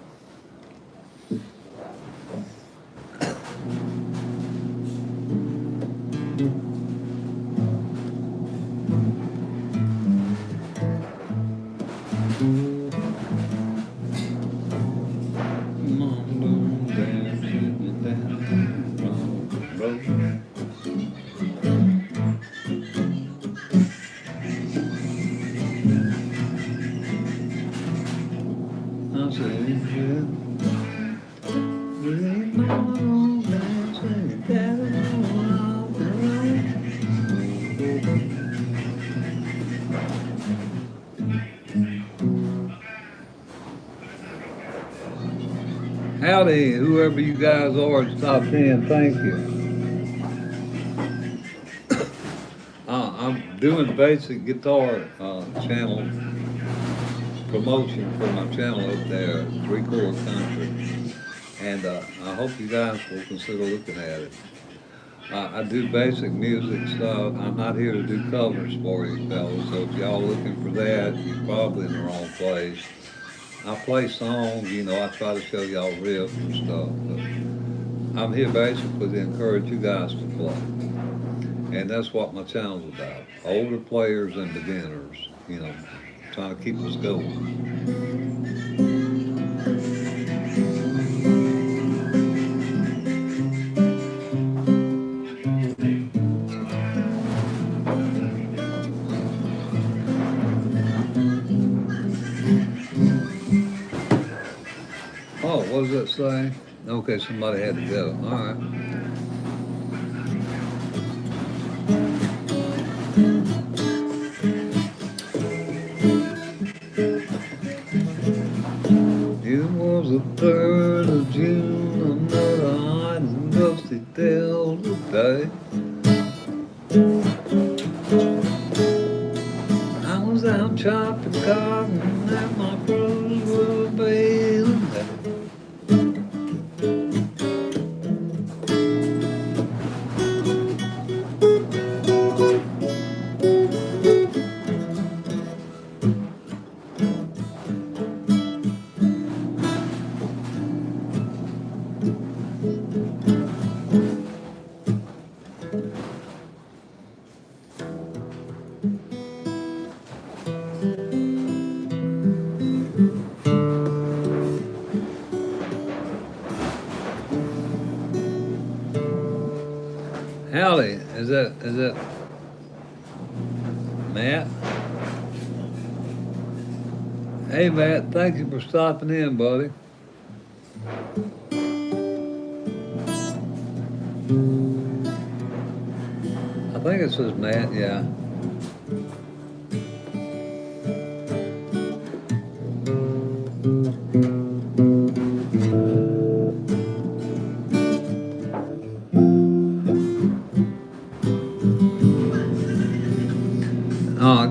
Speaker 1: Howdy, whoever you guys are at the top 10, thank you. I'm doing basic guitar channel promotion for my channel up there, 3-chord country. And I hope you guys will consider looking at it. I do basic music stuff. I'm not here to do covers for you fellas, so if y'all looking for that, you're probably in the wrong place. I play songs, you know, I try to show y'all riffs and stuff, but I'm here basically to encourage you guys to play. And that's what my channel's about. Older players and beginners, you know, trying to keep us going. Oh, what does that say? Okay, somebody had to go. All right. It was the 3rd of June, another hot and dusty Delta day. I was out chopping cotton and my brothers were baling hay. Howdy, is that Matt? Hey Matt, thank you for stopping in, buddy. I think it says Matt, yeah.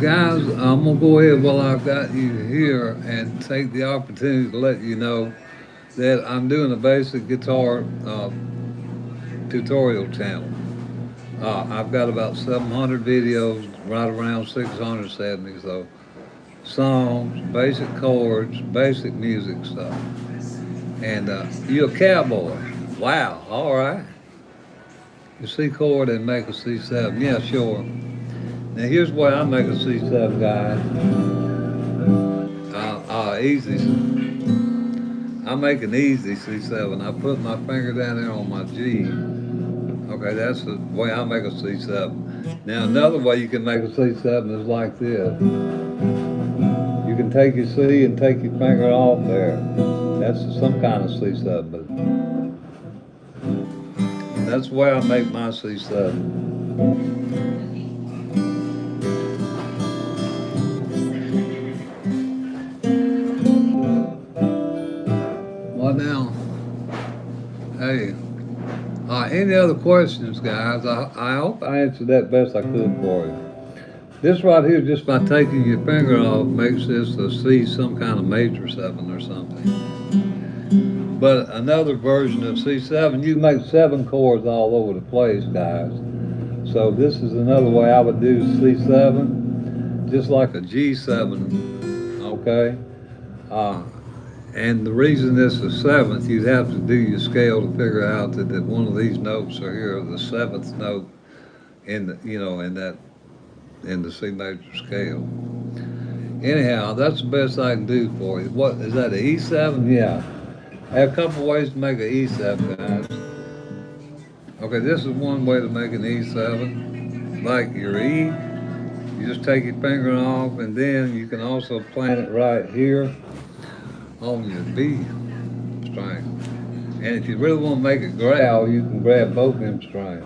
Speaker 1: Guys, I'm gonna go ahead while I've got you here and take the opportunity to let you know that I'm doing a basic guitar tutorial channel. I've got about 700 videos, right around 670, so songs, basic chords, basic music stuff. And you're a cowboy. Wow, all right. You C chord and make a C7. Yeah, sure. Now here's the way I make a C7, guys. Easy. I make an easy C7. I put my finger down there on my G. Okay, that's the way I make a C7. Now another way you can make a C7 is like this. You can take your C and take your finger off there. That's some kind of C7, but that's the way I make my C7. Well now, hey, any other questions, guys? I hope I answered that best I could for you. This right here, just by taking your finger off, makes this a C, some kind of major 7 or something. But another version of C7, you can make 7 chords all over the place, guys. So this is another way I would do C7, just like a G7, okay? And the reason this is 7th, you'd have to do your scale to figure out that one of these notes are here, the 7th note in the, in the C major scale. Anyhow, that's the best I can do for you. What is that, an E7? Yeah. I have a couple ways to make an E7, guys. Okay, this is one way to make an E7. Like your E, you just take your finger off, and then you can also plant it right here on your B string. And if you really want to make it growl, you can grab both them strings.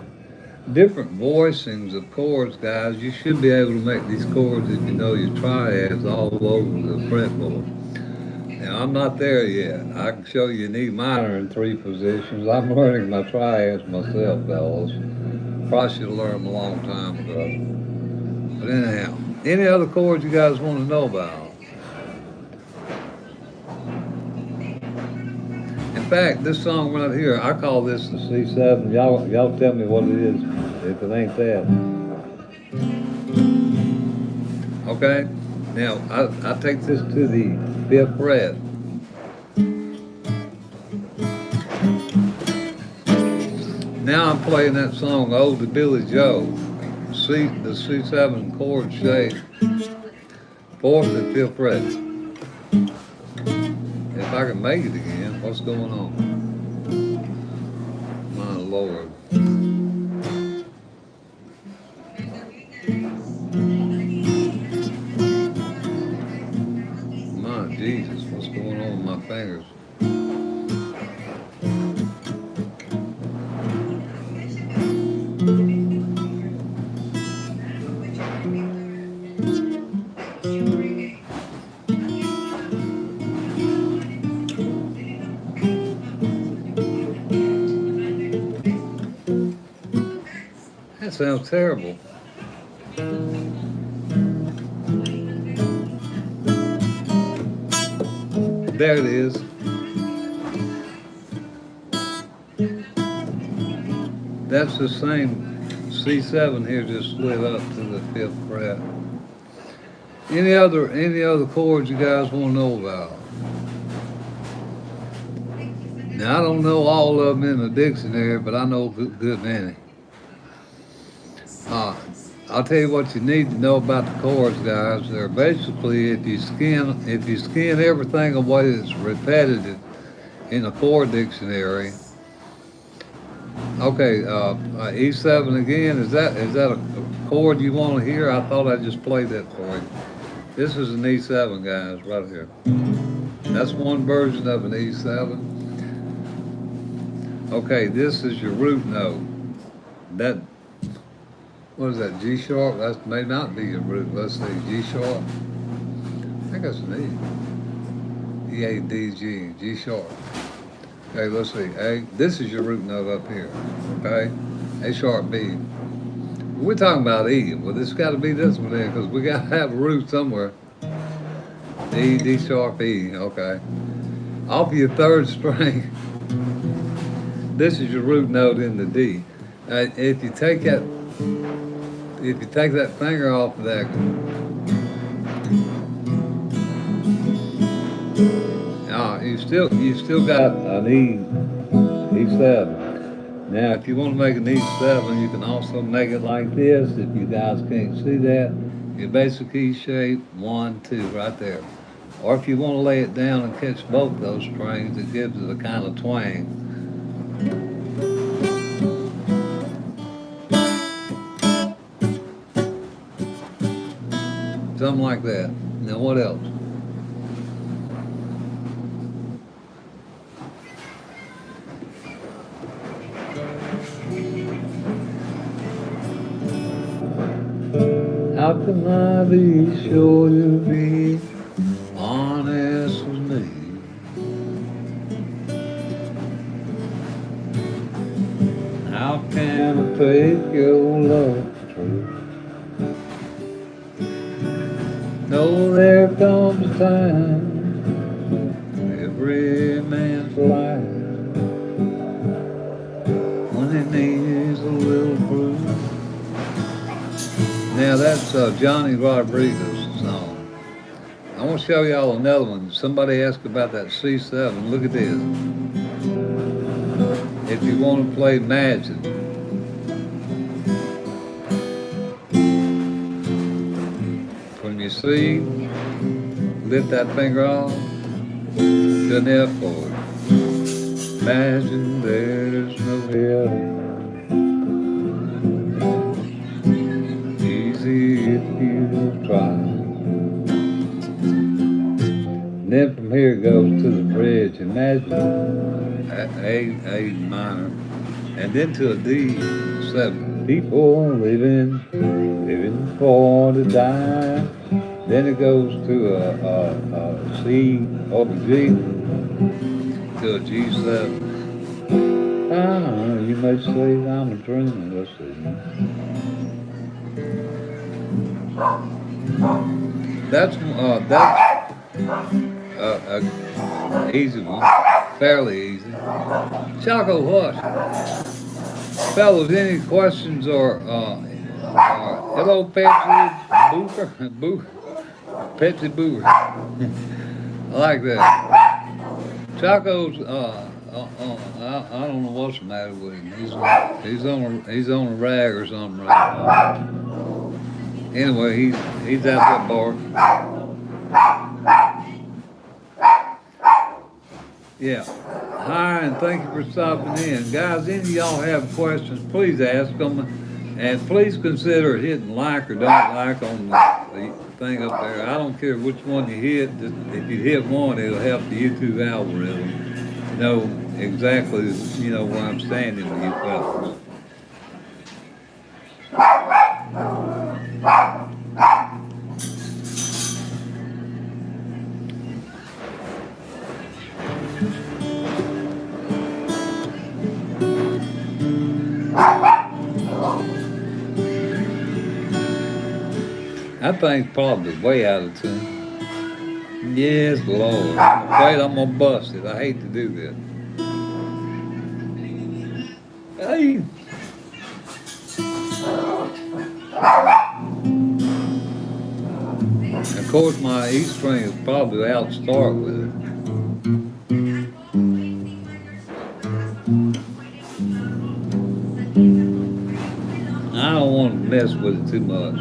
Speaker 1: Different voicings of chords, guys. You should be able to make these chords if you know your triads all over the fretboard. Now, I'm not there yet. I can show you an E minor in 3 positions. I'm learning my triads myself, fellas. Probably should have learned them a long time ago. But anyhow, any other chords you guys want to know about? In fact, this song right here, I call this the C7. Y'all tell me what it is if it ain't that. Okay? Now, I take this to the 5th fret. Now I'm playing that song, Ode to Billy Joe. The C7 chord shape, 4th and 5th fret. If I can make it again, what's going on? My Lord. My Jesus, what's going on with my fingers? sounds terrible. There it is. That's the same C7 here, just slid up to the fifth fret. Any other chords you guys want to know about? Now I don't know all of them in the dictionary, but I know a good many. Uh, I'll tell you what you need to know about the chords, guys. They're basically if you scan everything away that's repetitive in a chord dictionary. Okay, E7 again. Is that a chord you want to hear? I thought I just played that for you. This is an E7, guys, right here. That's one version of an E7. Okay, this is your root note. That, what is that, G sharp? That may not be your root. Let's see, G sharp. I think that's an E. E, A, D, G, G sharp. Okay, let's see, A. This is your root note up here, okay? A sharp, B. We're talking about E. Well, this got to be this one then, because we got to have a root somewhere. D, D sharp, E, okay. Off your third string, this is your root note in the D. If you take that finger off of that, you still got an E7. Now, if you want to make an E7, you can also make it like this. If you guys can't see that, your basic E shape, 1, 2, right there. Or if you want to lay it down and catch both those strings, it gives it a kind of twang. Something like that. Now, what else? How can I be sure you'll be honest with me? How can I take your love true? No, there comes a time in every man's life when he needs a little proof. Now that's Johnny Rodriguez's song. I want to show y'all another one. Somebody asked about that C7. Look at this. If you want to play Imagine. From your C, lift that finger off to an F chord. Imagine there's no hell. If you try. And then from here it goes to the bridge. Imagine A minor, and then to a D7. People living for to die. Then it goes to a C over G to a G7. You may say I'm a dreamer. Let's see. That's easy one, fairly easy. Choco, what? Fellas, any questions or hello, Patsy Booker, Patsy Booker. I like that. Choco's I don't know what's the matter with him. He's on a rag or something right now. Anyway, he's out that bar. Yeah. Hi, and thank you for stopping in. Guys, any of y'all have questions, please ask them. And please consider hitting like or don't like on the thing up there. I don't care which one you hit. Just, if you hit one, it'll help the YouTube algorithm know exactly, where I'm standing with you fellas. That thing's probably way out of tune. Yes, Lord. I'm afraid I'm gonna bust it. I hate to do this. Hey. Of course, my E string is probably out to start with it. I don't want to mess with it too much.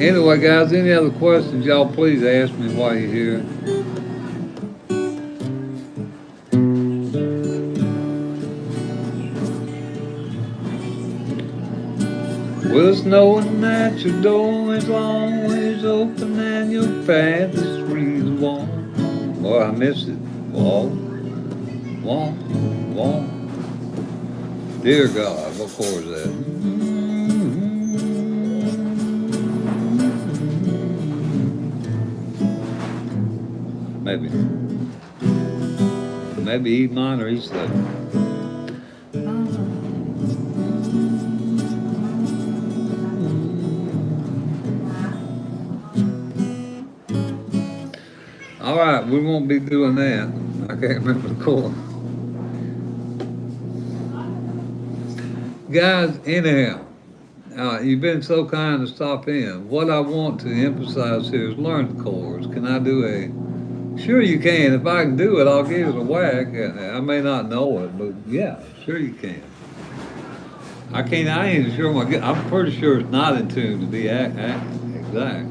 Speaker 1: Anyway, guys, any other questions, y'all please ask me while you're here. Well, it's knowing that your door is always open and your path is free to walk. Boy, I missed it. Walk, walk, walk. Dear God, what chord is that? Maybe E minor, E7. All right, we won't be doing that. I can't remember the chord. Guys, anyhow, you've been so kind to stop in. What I want to emphasize here is learn the chords. Can I do a? Sure you can. If I can do it, I'll give it a whack. I may not know it, but yeah, sure you can. I can't. I ain't sure. I'm pretty sure it's not in tune to be exact.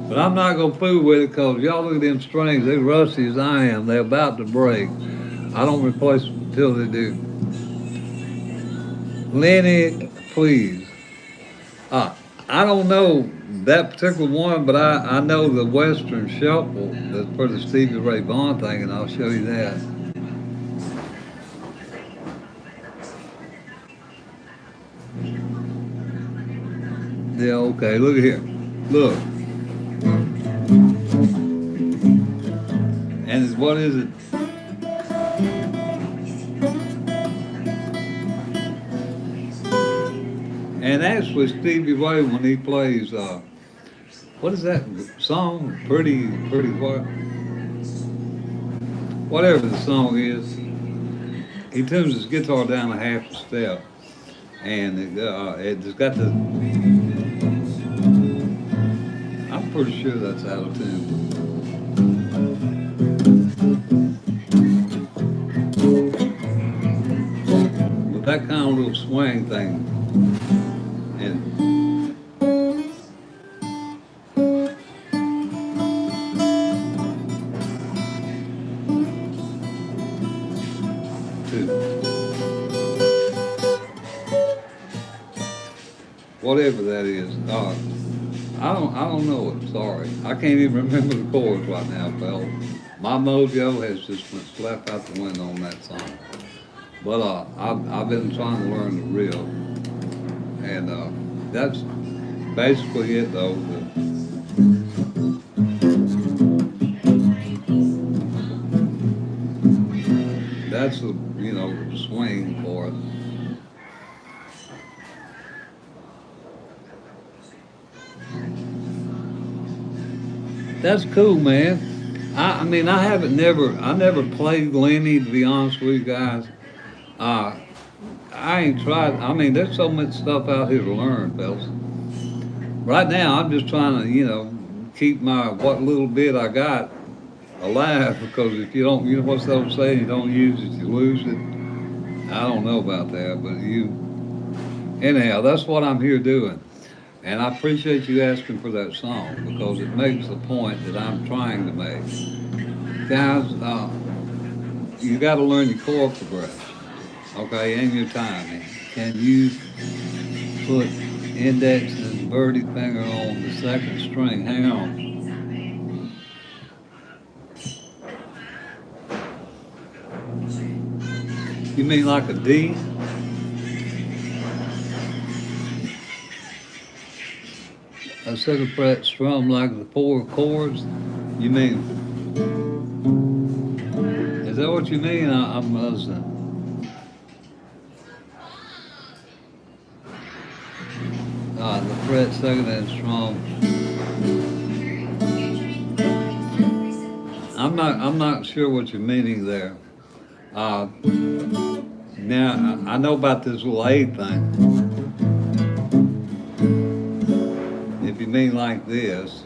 Speaker 1: But I'm not gonna fool with it because y'all look at them strings. They're rusty as I am. They're about to break. I don't replace them until they do. Lenny, please. I don't know that particular one, but I know the Western Shuffle that's for the Stevie Ray Vaughan thing, and I'll show you that. Yeah, okay, look at here. Look. And what is it? And actually, Stevie Ray, when he plays, what is that song? Pretty what? Whatever the song is, he tunes his guitar down a half a step, and it's got the. I'm pretty sure that's out of tune. With that kind of little swing thing, and. Whatever that is, I don't know it. Sorry, I can't even remember the chords right now, fellas. My mojo has just went slap out the window on that song. But I've been trying to learn the reel, and that's basically it, though. That's the the swing for it. That's cool, man. I mean, I never played Lenny, to be honest with you guys. I ain't tried. I mean, there's so much stuff out here to learn, fellas. Right now, I'm just trying to, keep what little bit I got alive, because if you don't, what's the old saying, you don't use it, you lose it. I don't know about that, but anyhow, that's what I'm here doing. And I appreciate you asking for that song, because it makes the point that I'm trying to make. Guys, you got to learn your chord progression, okay, and your timing. Can you put index and inverted finger on the second string? Hang on. You mean like a D? a second fret strum like the four chords? You mean, is that what you mean? I'm listening. The fret second and strum. I'm not sure what you're meaning there. Uh, Now I know about this little A thing. If you mean like this,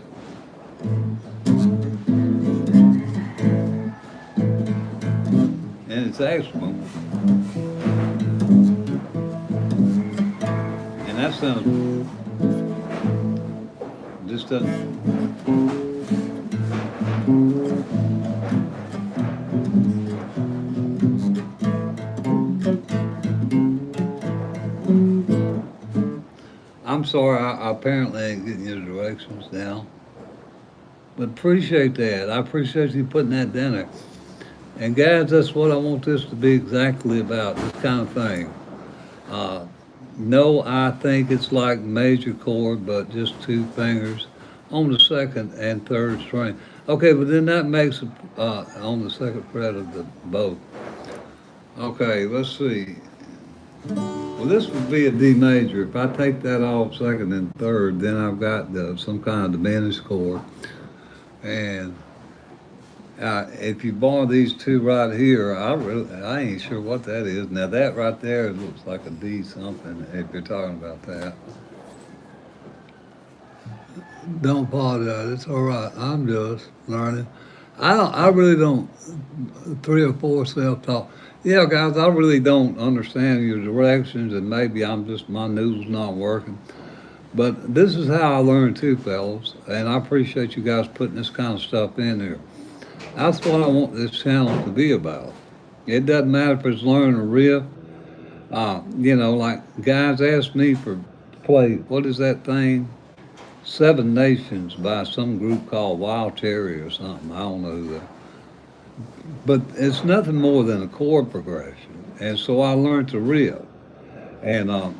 Speaker 1: and it's actual, and that sounds just doesn't. I'm sorry, I apparently ain't getting your directions down, but appreciate that. I appreciate you putting that down there. And guys, that's what I want this to be exactly about, this kind of thing. Uh, no, I think it's like major chord, but just two fingers on the second and third string. Okay, but then that makes it on the second fret of the bow. Okay, let's see. Well, this would be a D major. If I take that off second and third, then I've got some kind of diminished chord. And if you borrow these two right here, I ain't sure what that is. Now that right there looks like a D something. If you're talking about that, don't apologize. It's all right. I'm just learning. I really don't. 3 or 4 self-taught. Yeah, guys, I really don't understand your directions, and maybe my noodle's not working. But this is how I learn too, fellas, and I appreciate you guys putting this kind of stuff in here. That's what I want this channel to be about. It doesn't matter if it's learning a riff. Like guys ask me for play. What is that thing? Seven Nations by some group called Wild Cherry or something. I don't know who that. But it's nothing more than a chord progression. And so I learned to riff. And, I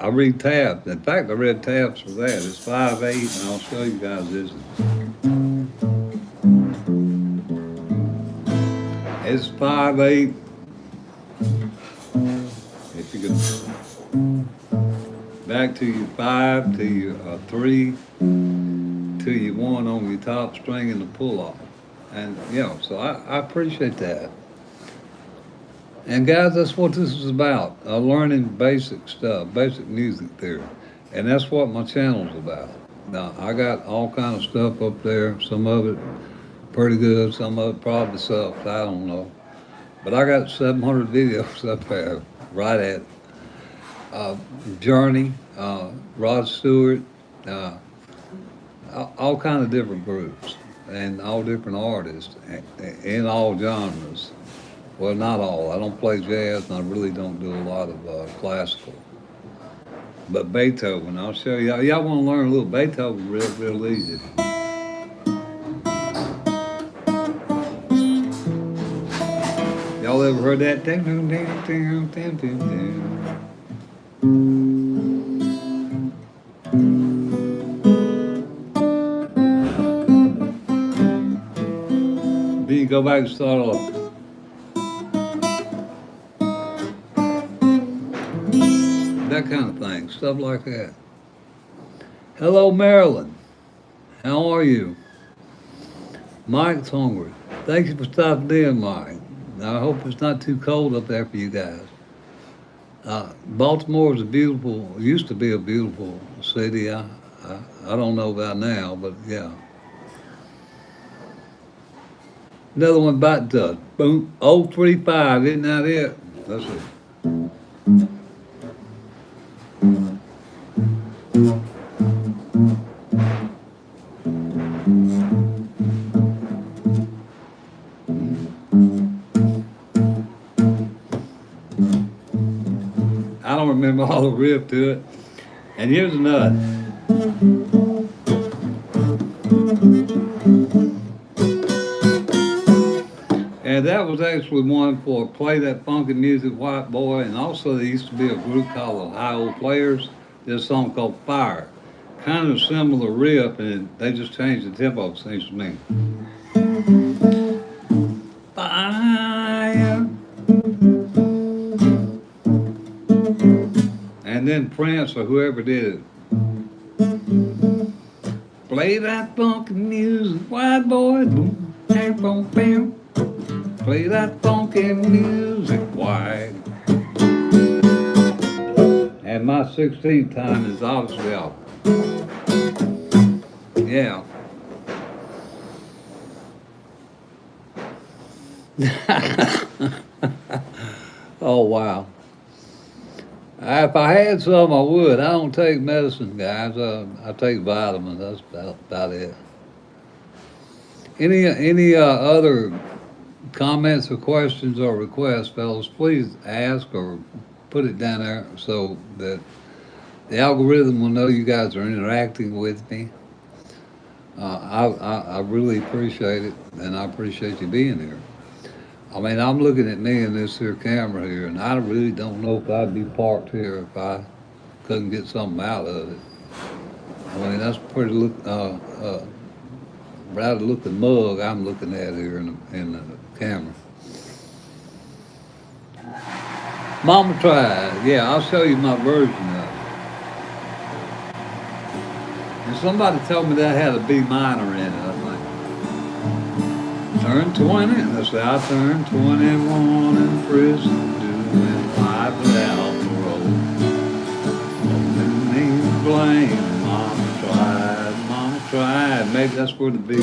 Speaker 1: read tabs. In fact, I read tabs for that. It's 5/8, and I'll show you guys this. It's 5/8. If you could back to your 5, to your 3, to your 1 on your top string and the pull off. And so I appreciate that. And guys, that's what this is about, learning basic stuff, basic music theory. And that's what my channel's about. Now, I got all kind of stuff up there, some of it pretty good, some of it probably sucks, I don't know. But I got 700 videos up there, right at Journey, Rod Stewart, all kind of different groups and all different artists in all genres. Well, not all. I don't play jazz, and I really don't do a lot of classical. But Beethoven, I'll show you. Y'all want to learn a little Beethoven real easy. Y'all ever heard that? Then you go back and start off. That kind of thing, stuff like that. Hello, Maryland. How are you? Mike's hungry. Thank you for stopping in, Mike. I hope it's not too cold up there for you guys. Baltimore is used to be a beautiful city. I don't know about now, but yeah. Another one about boom, 035, isn't that it? Let's see. I don't remember all the riff to it. And here's another. And that was actually one for Play That Funky Music, White Boy, and also there used to be a group called the High Old Players. There's a song called Fire. kind of similar riff, and they just changed the tempo, it seems to me. Fire. And then Prince or whoever did it. Play that funky music, white boy. Boom, bam, boom, bam. Play that funky music, white. And my 16th time is obviously off. Yeah. Oh, wow. If I had some, I would. I don't take medicine, guys. I take vitamins. That's about it. Any other comments or questions or requests, fellas? Please ask or put it down there so that the algorithm will know you guys are interacting with me. I really appreciate it, and I appreciate you being here. I mean, I'm looking at me in this here camera here, and I really don't know if I'd be parked here if I couldn't get something out of it. I mean, that's pretty rather looking mug I'm looking at here in the camera. Mama tried. Yeah, I'll show you my version of it. And somebody told me that had a B minor in it. I think, turn 20. Let's say I turned 21 in prison, doing life without parole. Holding me to blame. Mama tried. Maybe that's where the B.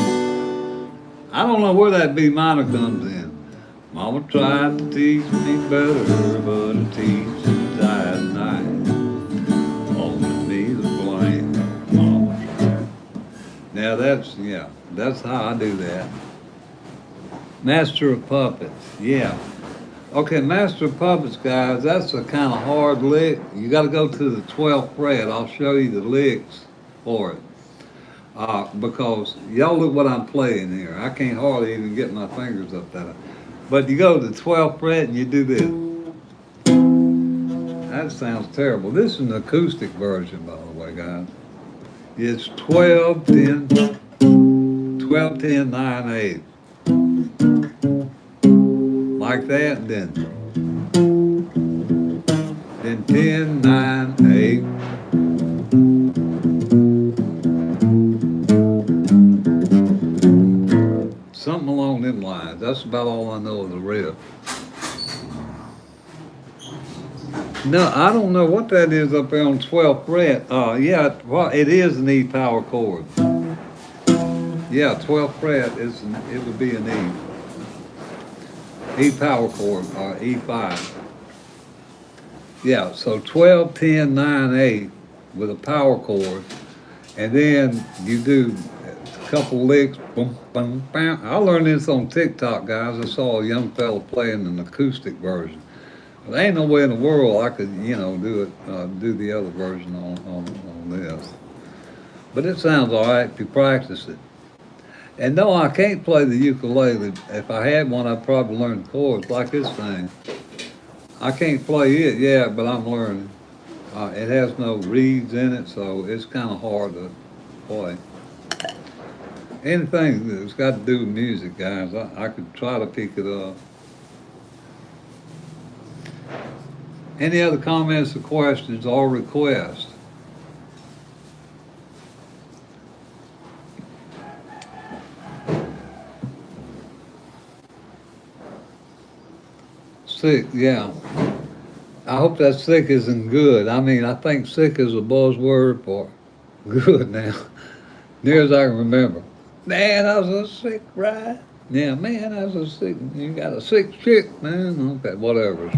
Speaker 1: I don't know where that B minor comes in. Mama tried to teach me better, but her teaching died tonight. Holding me to blame. Mama tried. Now that's how I do that. Master of Puppets, yeah. Okay, Master of Puppets, guys, that's a kind of hard lick. You got to go to the 12th fret. I'll show you the licks for it. Because y'all look what I'm playing here. I can't hardly even get my fingers up that. But you go to the 12th fret and you do this. That sounds terrible. This is an acoustic version, by the way, guys. It's 12, 10, 12, 10, 9, 8. Like that, and then 10, 9, 8. Something along them lines. That's about all I know of the riff. No, I don't know what that is up there on 12th fret. Yeah, well, it is an E power chord. Yeah, 12th fret it would be an E. E power chord, E5. Yeah, so 12, 10, 9, 8 with a power chord. And then you do a couple licks, boom, boom, bam. I learned this on TikTok, guys. I saw a young fella playing an acoustic version. But there ain't no way in the world I could, do the other version on this. But it sounds all right if you practice it. And no, I can't play the ukulele. If I had one, I'd probably learn the chords like this thing. I can't play it yet, but I'm learning. It has no reeds in it, so it's kind of hard to play. Anything that's got to do with music, guys, I could try to pick it up. Any other comments or questions or requests? Sick, yeah. I hope that sick isn't good. I mean, I think sick is a buzzword for good now. Near as I can remember. Man, that was a sick ride. Yeah, man, that was a sick, you got a sick chick, man. Okay, whatever.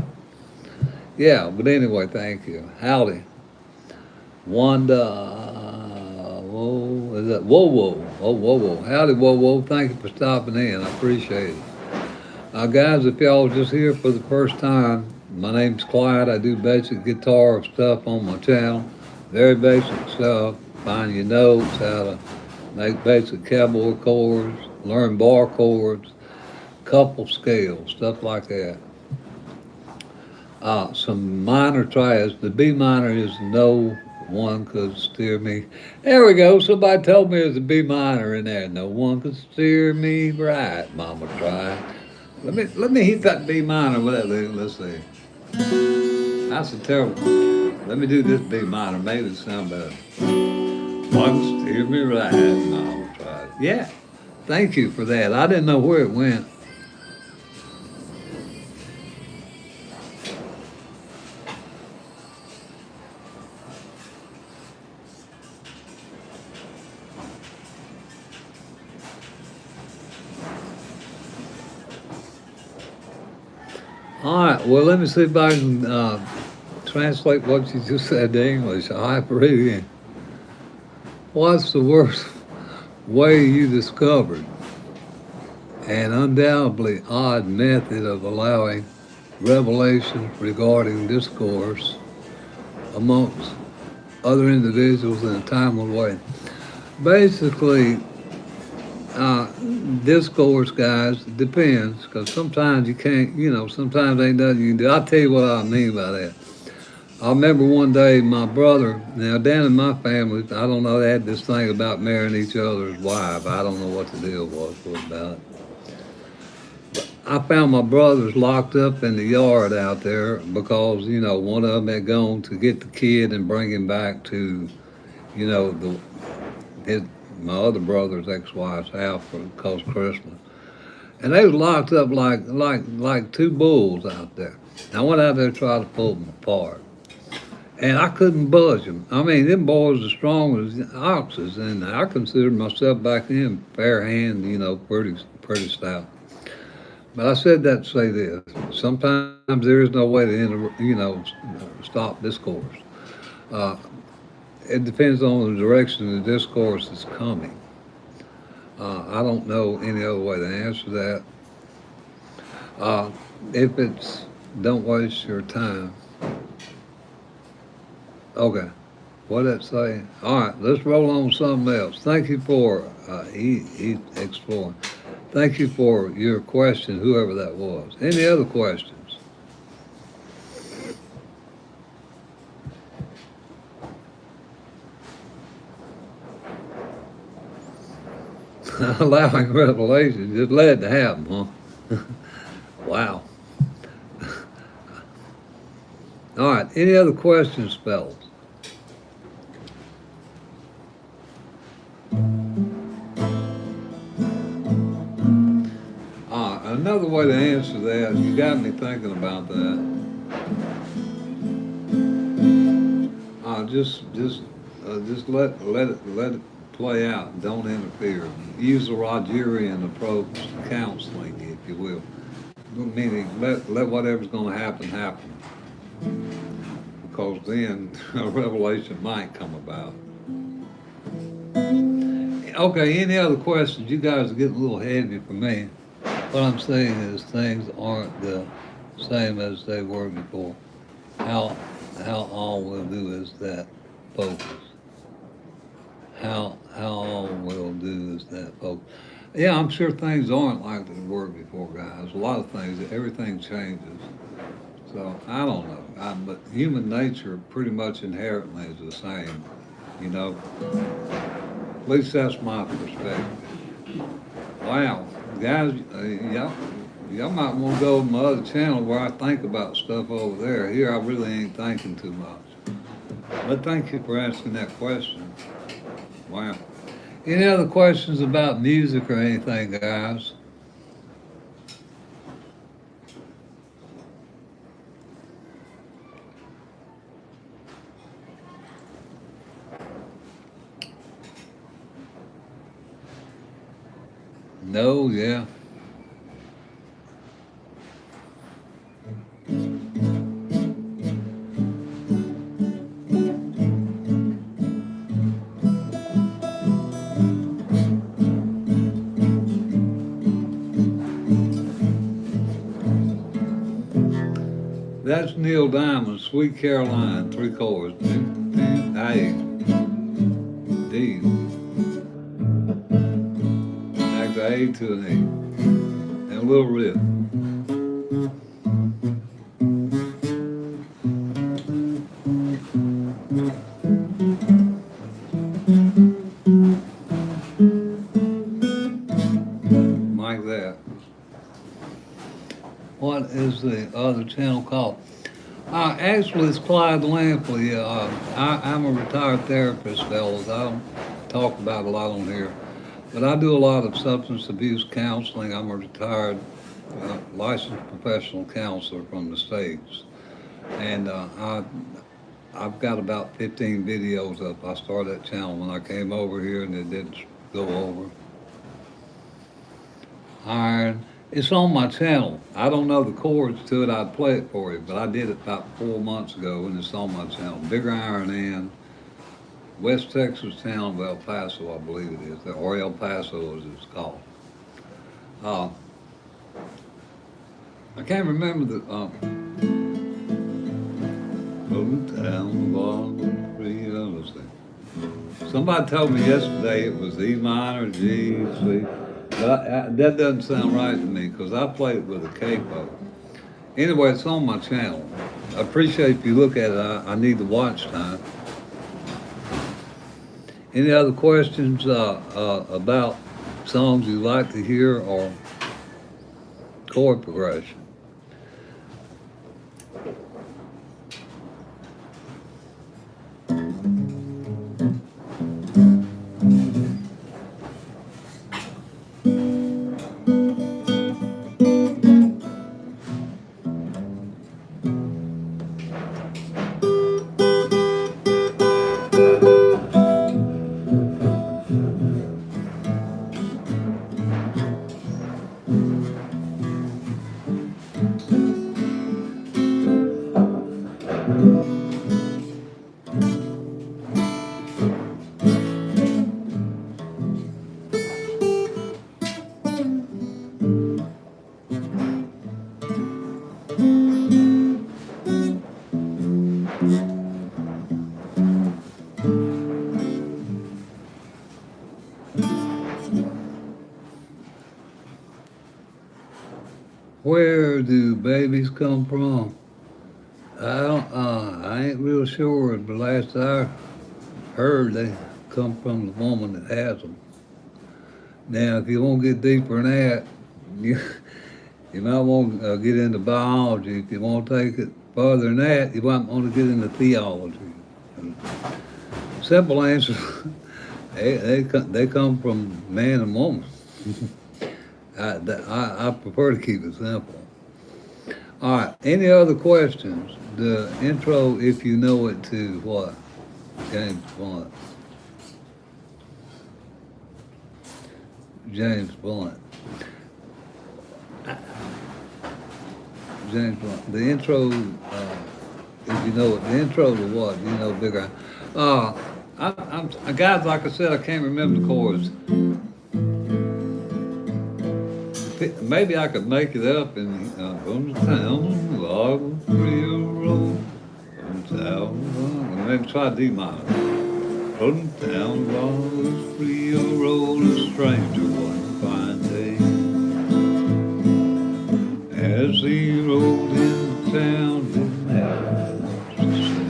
Speaker 1: Yeah, but anyway, thank you. Howdy. Wanda, whoa, is that, whoa. Oh, whoa. Howdy, whoa. Thank you for stopping in. I appreciate it. Guys, if y'all just here for the first time, my name's Clyde. I do basic guitar stuff on my channel. Very basic stuff. Find your notes, how to make basic keyboard chords, learn bar chords, couple scales, stuff like that. Some minor triads. The B minor is no one could steer me. There we go. Somebody told me there's a B minor in there. No one could steer me right, Mama tried. Let me hit that B minor with that. Let's see. That's a terrible one. Let me do this B minor. Maybe it sound better. One steer me right, Mama tried. Yeah. Thank you for that. I didn't know where it went. All right. Well, let me see if I can translate what you just said to English. I have to read it again. What's the worst way you discovered an undoubtedly odd method of allowing revelations regarding discourse amongst other individuals in a timely way? Basically, uh, discourse, guys, depends, because sometimes you can't, sometimes ain't nothing you can do. I'll tell you what I mean by that. I remember one day my brother, now down in my family, I don't know, they had this thing about marrying each other's wife. I don't know what the deal was about it. I found my brothers locked up in the yard out there because, one of them had gone to get the kid and bring him back to, you know, the his my other brother's ex-wife's house because Christmas. And they was locked up like two bulls out there. I went out there to try to pull them apart. And I couldn't budge them. I mean, them boys are strong as oxes, and I considered myself back then fair hand, pretty stout. But I said that to say this: sometimes there is no way to stop discourse. Uh, it depends on the direction the discourse is coming. I don't know any other way to answer that. Uh, if it's don't waste your time. Okay. What did that say? All right, let's roll on to something else. Thank you for he exploring. Thank you for your question, whoever that was. Any other questions? Allowing revelation, just let it happen, huh? Wow. All right, any other questions, fellas? Another way to answer that, you got me thinking about that. Just let it play out. Don't interfere. Use the Rogerian approach to counseling, if you will. Meaning, let whatever's going to happen, because then a revelation might come about. Okay, any other questions? You guys are getting a little heavy for me. What I'm saying is things aren't the same as they were before. How all we'll do is that focus. How all we'll do is that focus. Yeah, I'm sure things aren't like they were before, guys. A lot of things, everything changes. So I don't know. But human nature pretty much inherently is the same. At least that's my perspective. Wow, guys, y'all might want to go to my other channel where I think about stuff over there. Here, I really ain't thinking too much. But thank you for asking that question. Wow. Any other questions about music or anything, guys? No, yeah. That's Neil Diamond, Sweet Caroline, 3 chords. A, D. Back to A to an E. And a little riff. the other channel called? Actually, it's Clyde Lampley. I'm a retired therapist, fellas. I don't talk about a lot on here, but I do a lot of substance abuse counseling. I'm a retired licensed professional counselor from the States. And I've got about 15 videos up. I started that channel when I came over here and it didn't go over. Iron. It's on my channel. I don't know the chords to it. I'd play it for you, but I did it about 4 months ago and it's on my channel. Bigger Iron and West Texas town of El Paso, I believe it is, or El Paso as it's called. Uh, I can't remember the town of free. Let's see. Somebody told me yesterday it was E minor, G, C. But that doesn't sound right to me because I played it with a capo. Anyway, it's on my channel. I appreciate if you look at it. I need the watch time. Any other questions about songs you like to hear or chord progression? Where do babies come from? I ain't real sure, but last I heard they come from the woman that has them. Now, if you want to get deeper than that, you might want to get into biology. If you want to take it further than that, you might want to get into theology. And simple answer, they come from man and woman. I prefer to keep it simple. All right, any other questions? The intro, if you know it, to what? James Blunt. James Blunt. James Blunt. The intro, if you know it, the intro to what? You know, Bigger. Guys, like I said, I can't remember the chords. Maybe I could make it up in from the town, log railroad, from the town, maybe try D minor. From the town, log railroad, a stranger one fine day. As he rode in town, didn't have much to say.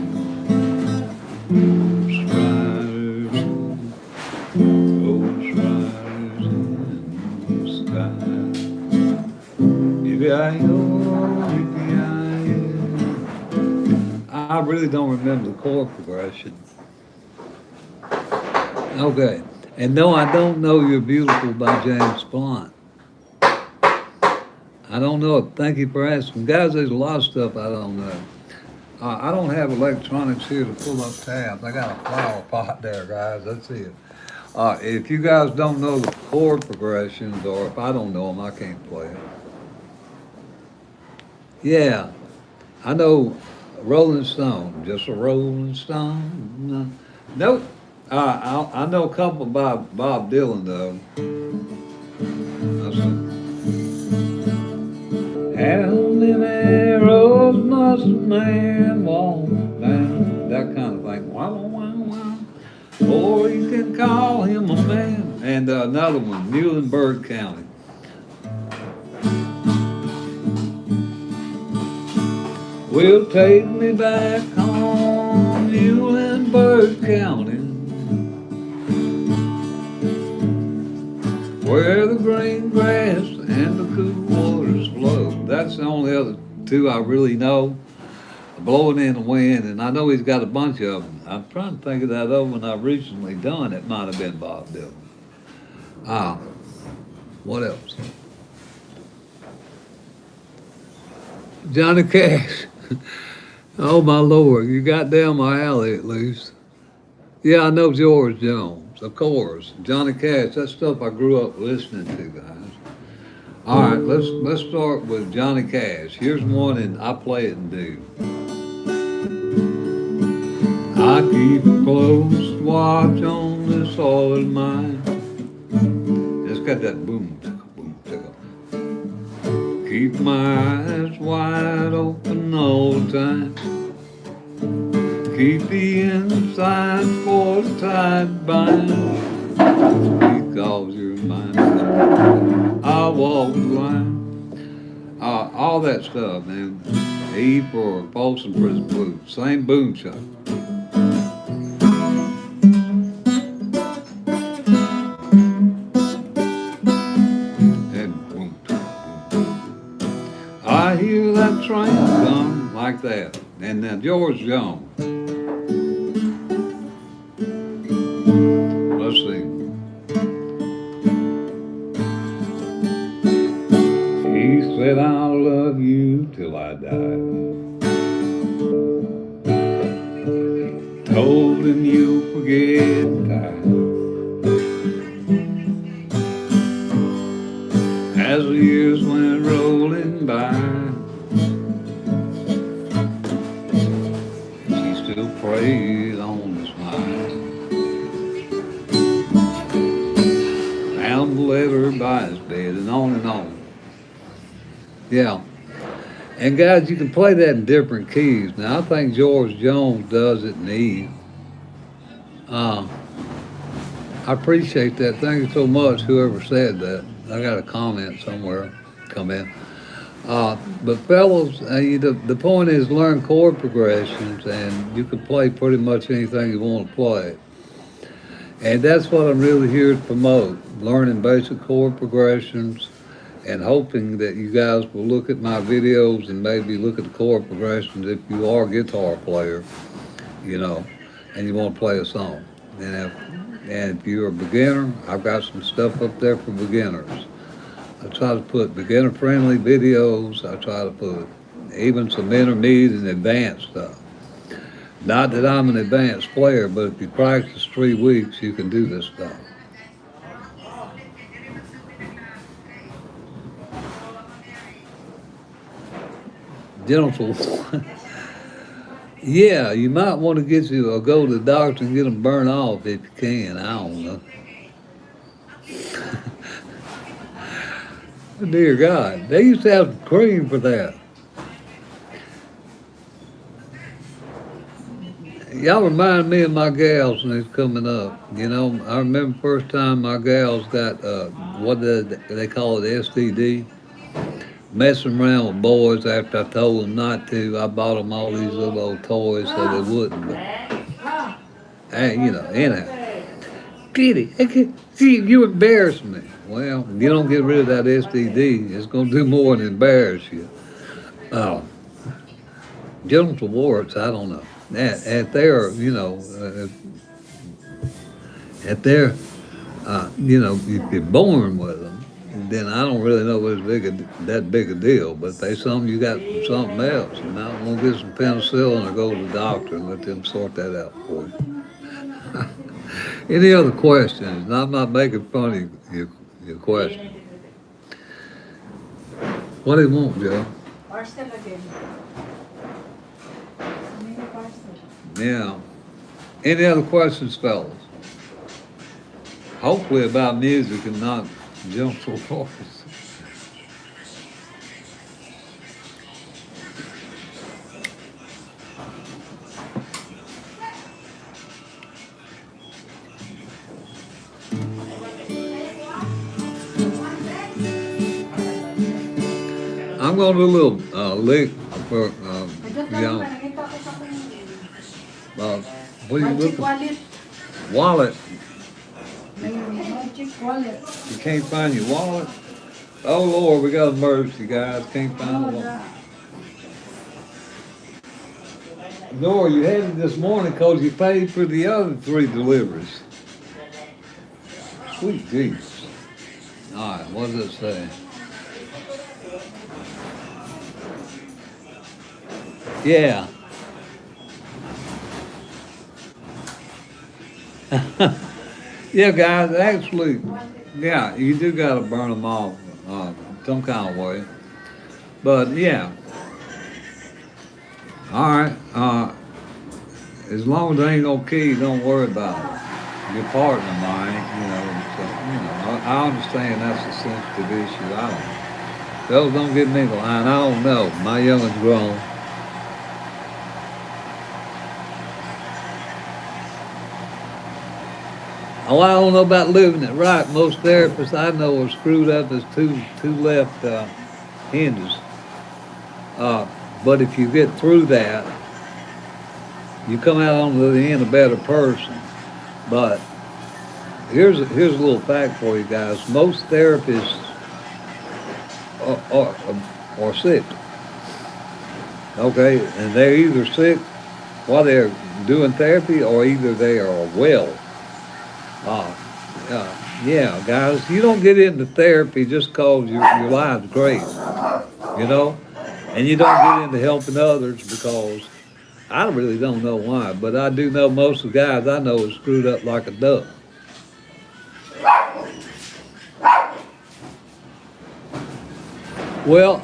Speaker 1: Those riders in the sky. I really don't remember the chord progression. Okay. And no, I don't know You're Beautiful by James Blunt. I don't know it. Thank you for asking. Guys, there's a lot of stuff I don't know. I don't have electronics here to pull up tabs. I got a flower pot there, guys. That's it. If you guys don't know the chord progressions, or if I don't know them, I can't play it. Yeah, I know Rolling Stone, just a Rolling Stone. No, I know a couple by Bob Dylan though. How many roads must a man walk down? That kind of thing. Wow, wow, wow. Or you can call him a man. And another one, Muhlenberg County. Will take me back home, Muhlenberg County, where the green grass and the cool waters flow. That's the only other two I really know, Blowing in the Wind, and I know he's got a bunch of them. I'm trying to think of that other one I recently done. It might have been Bob Dylan. Ah, what else? Johnny Cash. Oh my Lord, you got down my alley at least. Yeah, I know George Jones, of course. Johnny Cash, that's stuff I grew up listening to, guys. All right, let's start with Johnny Cash. Here's one, and I play it and do. I keep a close watch on this soul of mine. It's got that boom, chicka, boom, chicka. Keep my eyes wide open all the time. Keep the inside for the tide bind. Because you're mine. I walk the line. All that stuff, man. E for Folsom Prison Blues. Same boom chuck. And boom, boom. I hear that train come like that. And then George Jones. Let's see. He said, I'll love you till I die. Told him you'll forget time. As the years went rolling by, she still preyed on his mind. Found the letter by his bed and on and on. Yeah. And guys, you can play that in different keys. Now, I think George Jones does it in E. I appreciate that. Thank you so much, whoever said that. I got a comment somewhere come in. But fellas, the point is learn chord progressions, and you can play pretty much anything you want to play. And that's what I'm really here to promote, learning basic chord progressions and hoping that you guys will look at my videos and maybe look at the chord progressions if you are a guitar player, and you want to play a song. And if you're a beginner, I've got some stuff up there for beginners. I try to put beginner-friendly videos. I try to put even some intermediate and advanced stuff. Not that I'm an advanced player, but if you practice 3 weeks, you can do this stuff. Gentle. Yeah, you might want to go to the doctor and get them burned off if you can. I don't know. Dear God, they used to have cream for that. Y'all remind me of my gals when it's coming up. I remember first time my gals got, what did they call it, STD? Messing around with boys after I told them not to. I bought them all these little old toys so they wouldn't. But, hey, anyhow. Kitty, see, you embarrass me. Well, if you don't get rid of that STD, it's going to do more than embarrass you. Genital warts, I don't know. At their, if you're born with them, then I don't really know what's that big a deal. But if they something you got from something else, and I want to get some penicillin or go to the doctor and let them sort that out for you. Any other questions? And I'm not making fun of your question. What do you want, Joe?
Speaker 3: Parcel again.
Speaker 1: Yeah. Any other questions, fellas? Hopefully about music and not gentle voice. I'm going to do a little link for, what are you looking for? Wallet.
Speaker 3: Magic wallet.
Speaker 1: You can't find your wallet? Oh, Lord, we got an emergency, guys. Can't find the wallet. Nora, you had it this morning because you paid for the other 3 deliveries. Sweet Jesus. All right, what does it say? Yeah. Yeah, guys, actually, yeah, you do got to burn them off some kind of way. But yeah, all right. As long as they ain't no key, don't worry about it. Your partner might, I understand that's a sensitive issue. I don't. Those don't get me the line. I don't know. My youngest grown. Oh, I don't know about living it right. Most therapists I know are screwed up as two left hinges. Uh, but if you get through that, you come out on the end a better person. But here's a little fact for you guys. Most therapists are sick. Okay, and they're either sick while they're doing therapy, or either they are well. Uh, yeah, guys, you don't get into therapy just cause your life's great, you know, and you don't get into helping others because I really don't know why, but I do know most of the guys I know are screwed up like a duck. Well,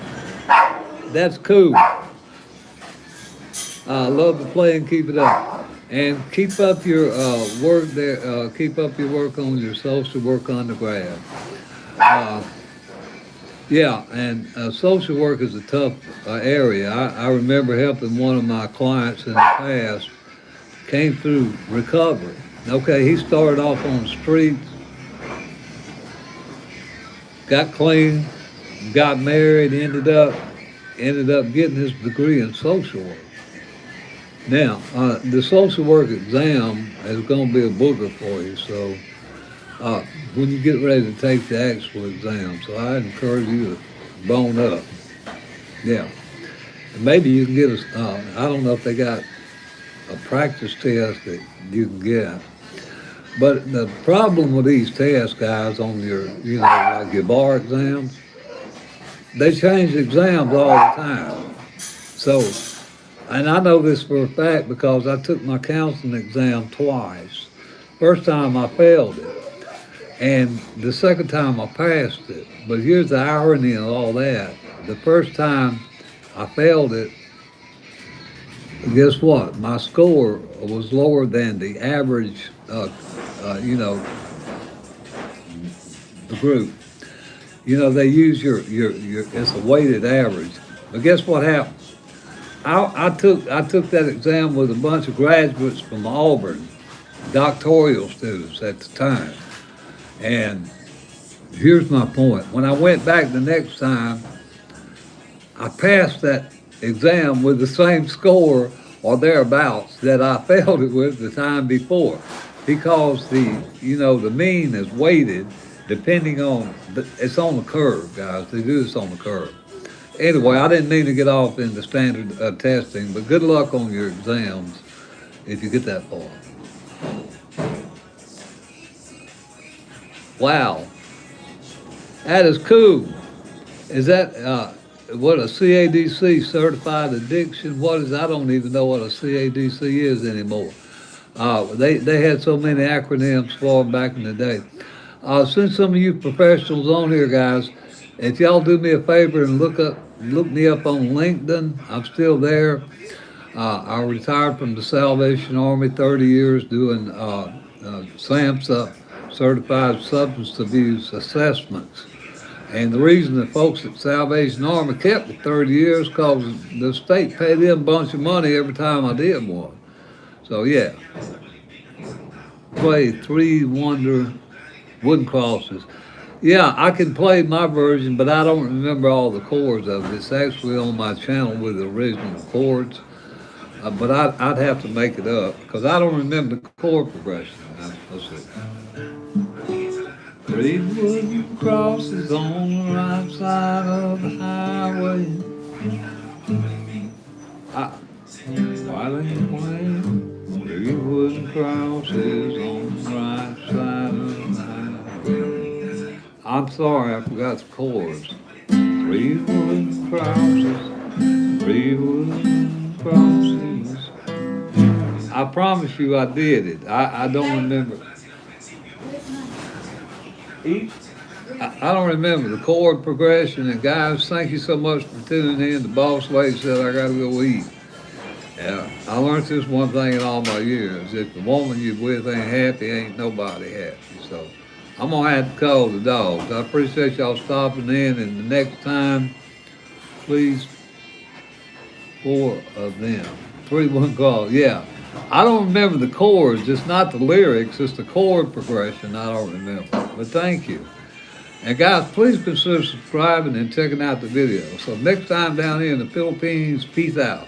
Speaker 1: that's cool. I love to play and keep it up. And keep up your work there. Keep up your work on your social work undergrad. Uh, yeah, and social work is a tough area. I remember helping one of my clients in the past. Came through recovery. Okay, he started off on the streets, got clean, got married, ended up getting his degree in social work. Now, the social work exam is going to be a booger for you. So when you get ready to take the actual exam, so I encourage you to bone up. Yeah, and maybe you can get a. I don't know if they got a practice test that you can get. But the problem with these tests, guys, on your, like your bar exams, they change exams all the time. So, and I know this for a fact because I took my counseling exam twice. First time I failed it, and the second time I passed it. But here's the irony of all that. The first time I failed it, guess what? My score was lower than the average, the group. They use your it's a weighted average. But guess what happened? I took that exam with a bunch of graduates from Auburn, doctoral students at the time. And here's my point. When I went back the next time, I passed that exam with the same score or thereabouts that I failed it with the time before, because the mean is weighted depending on it's on the curve, guys. They do this on the curve. Anyway, I didn't mean to get off in the standard testing, but good luck on your exams if you get that far. Wow, that is cool. Is that what a CADC, certified addiction? What is? I don't even know what a CADC is anymore. They had so many acronyms for them back in the day. Since some of you professionals on here, guys, if y'all do me a favor and look me up on LinkedIn, I'm still there. I retired from the Salvation Army, 30 years doing SAMHSA, Certified Substance Abuse Assessments. And the reason the folks at Salvation Army kept it 30 years because the state paid them a bunch of money every time I did one. So yeah, play 3 Wonder Wooden Crosses. Yeah, I can play my version, but I don't remember all the chords of it. It's actually on my channel with the original chords. But I'd have to make it up because I don't remember the chord progression. Let's see. 3 wooden crosses on the right side of the highway. Well, I Smiling flame, 3 wooden crosses on the right side of the highway. I'm sorry, I forgot the chords. 3 wooden crosses, 3 wooden crosses. I promise you I did it. I don't remember. I don't remember the chord progression. And guys, thank you so much for tuning in. The boss lady said I gotta go eat. Yeah, I learned this one thing in all my years. If the woman you're with ain't happy, ain't nobody happy. So I'm gonna have to call the dogs. I appreciate y'all stopping in, and the next time, please, 4 of them. 3-1 call, yeah. I don't remember the chords, it's not the lyrics, it's the chord progression I don't remember. But thank you. And guys, please consider subscribing and checking out the video. So next time down here in the Philippines, peace out.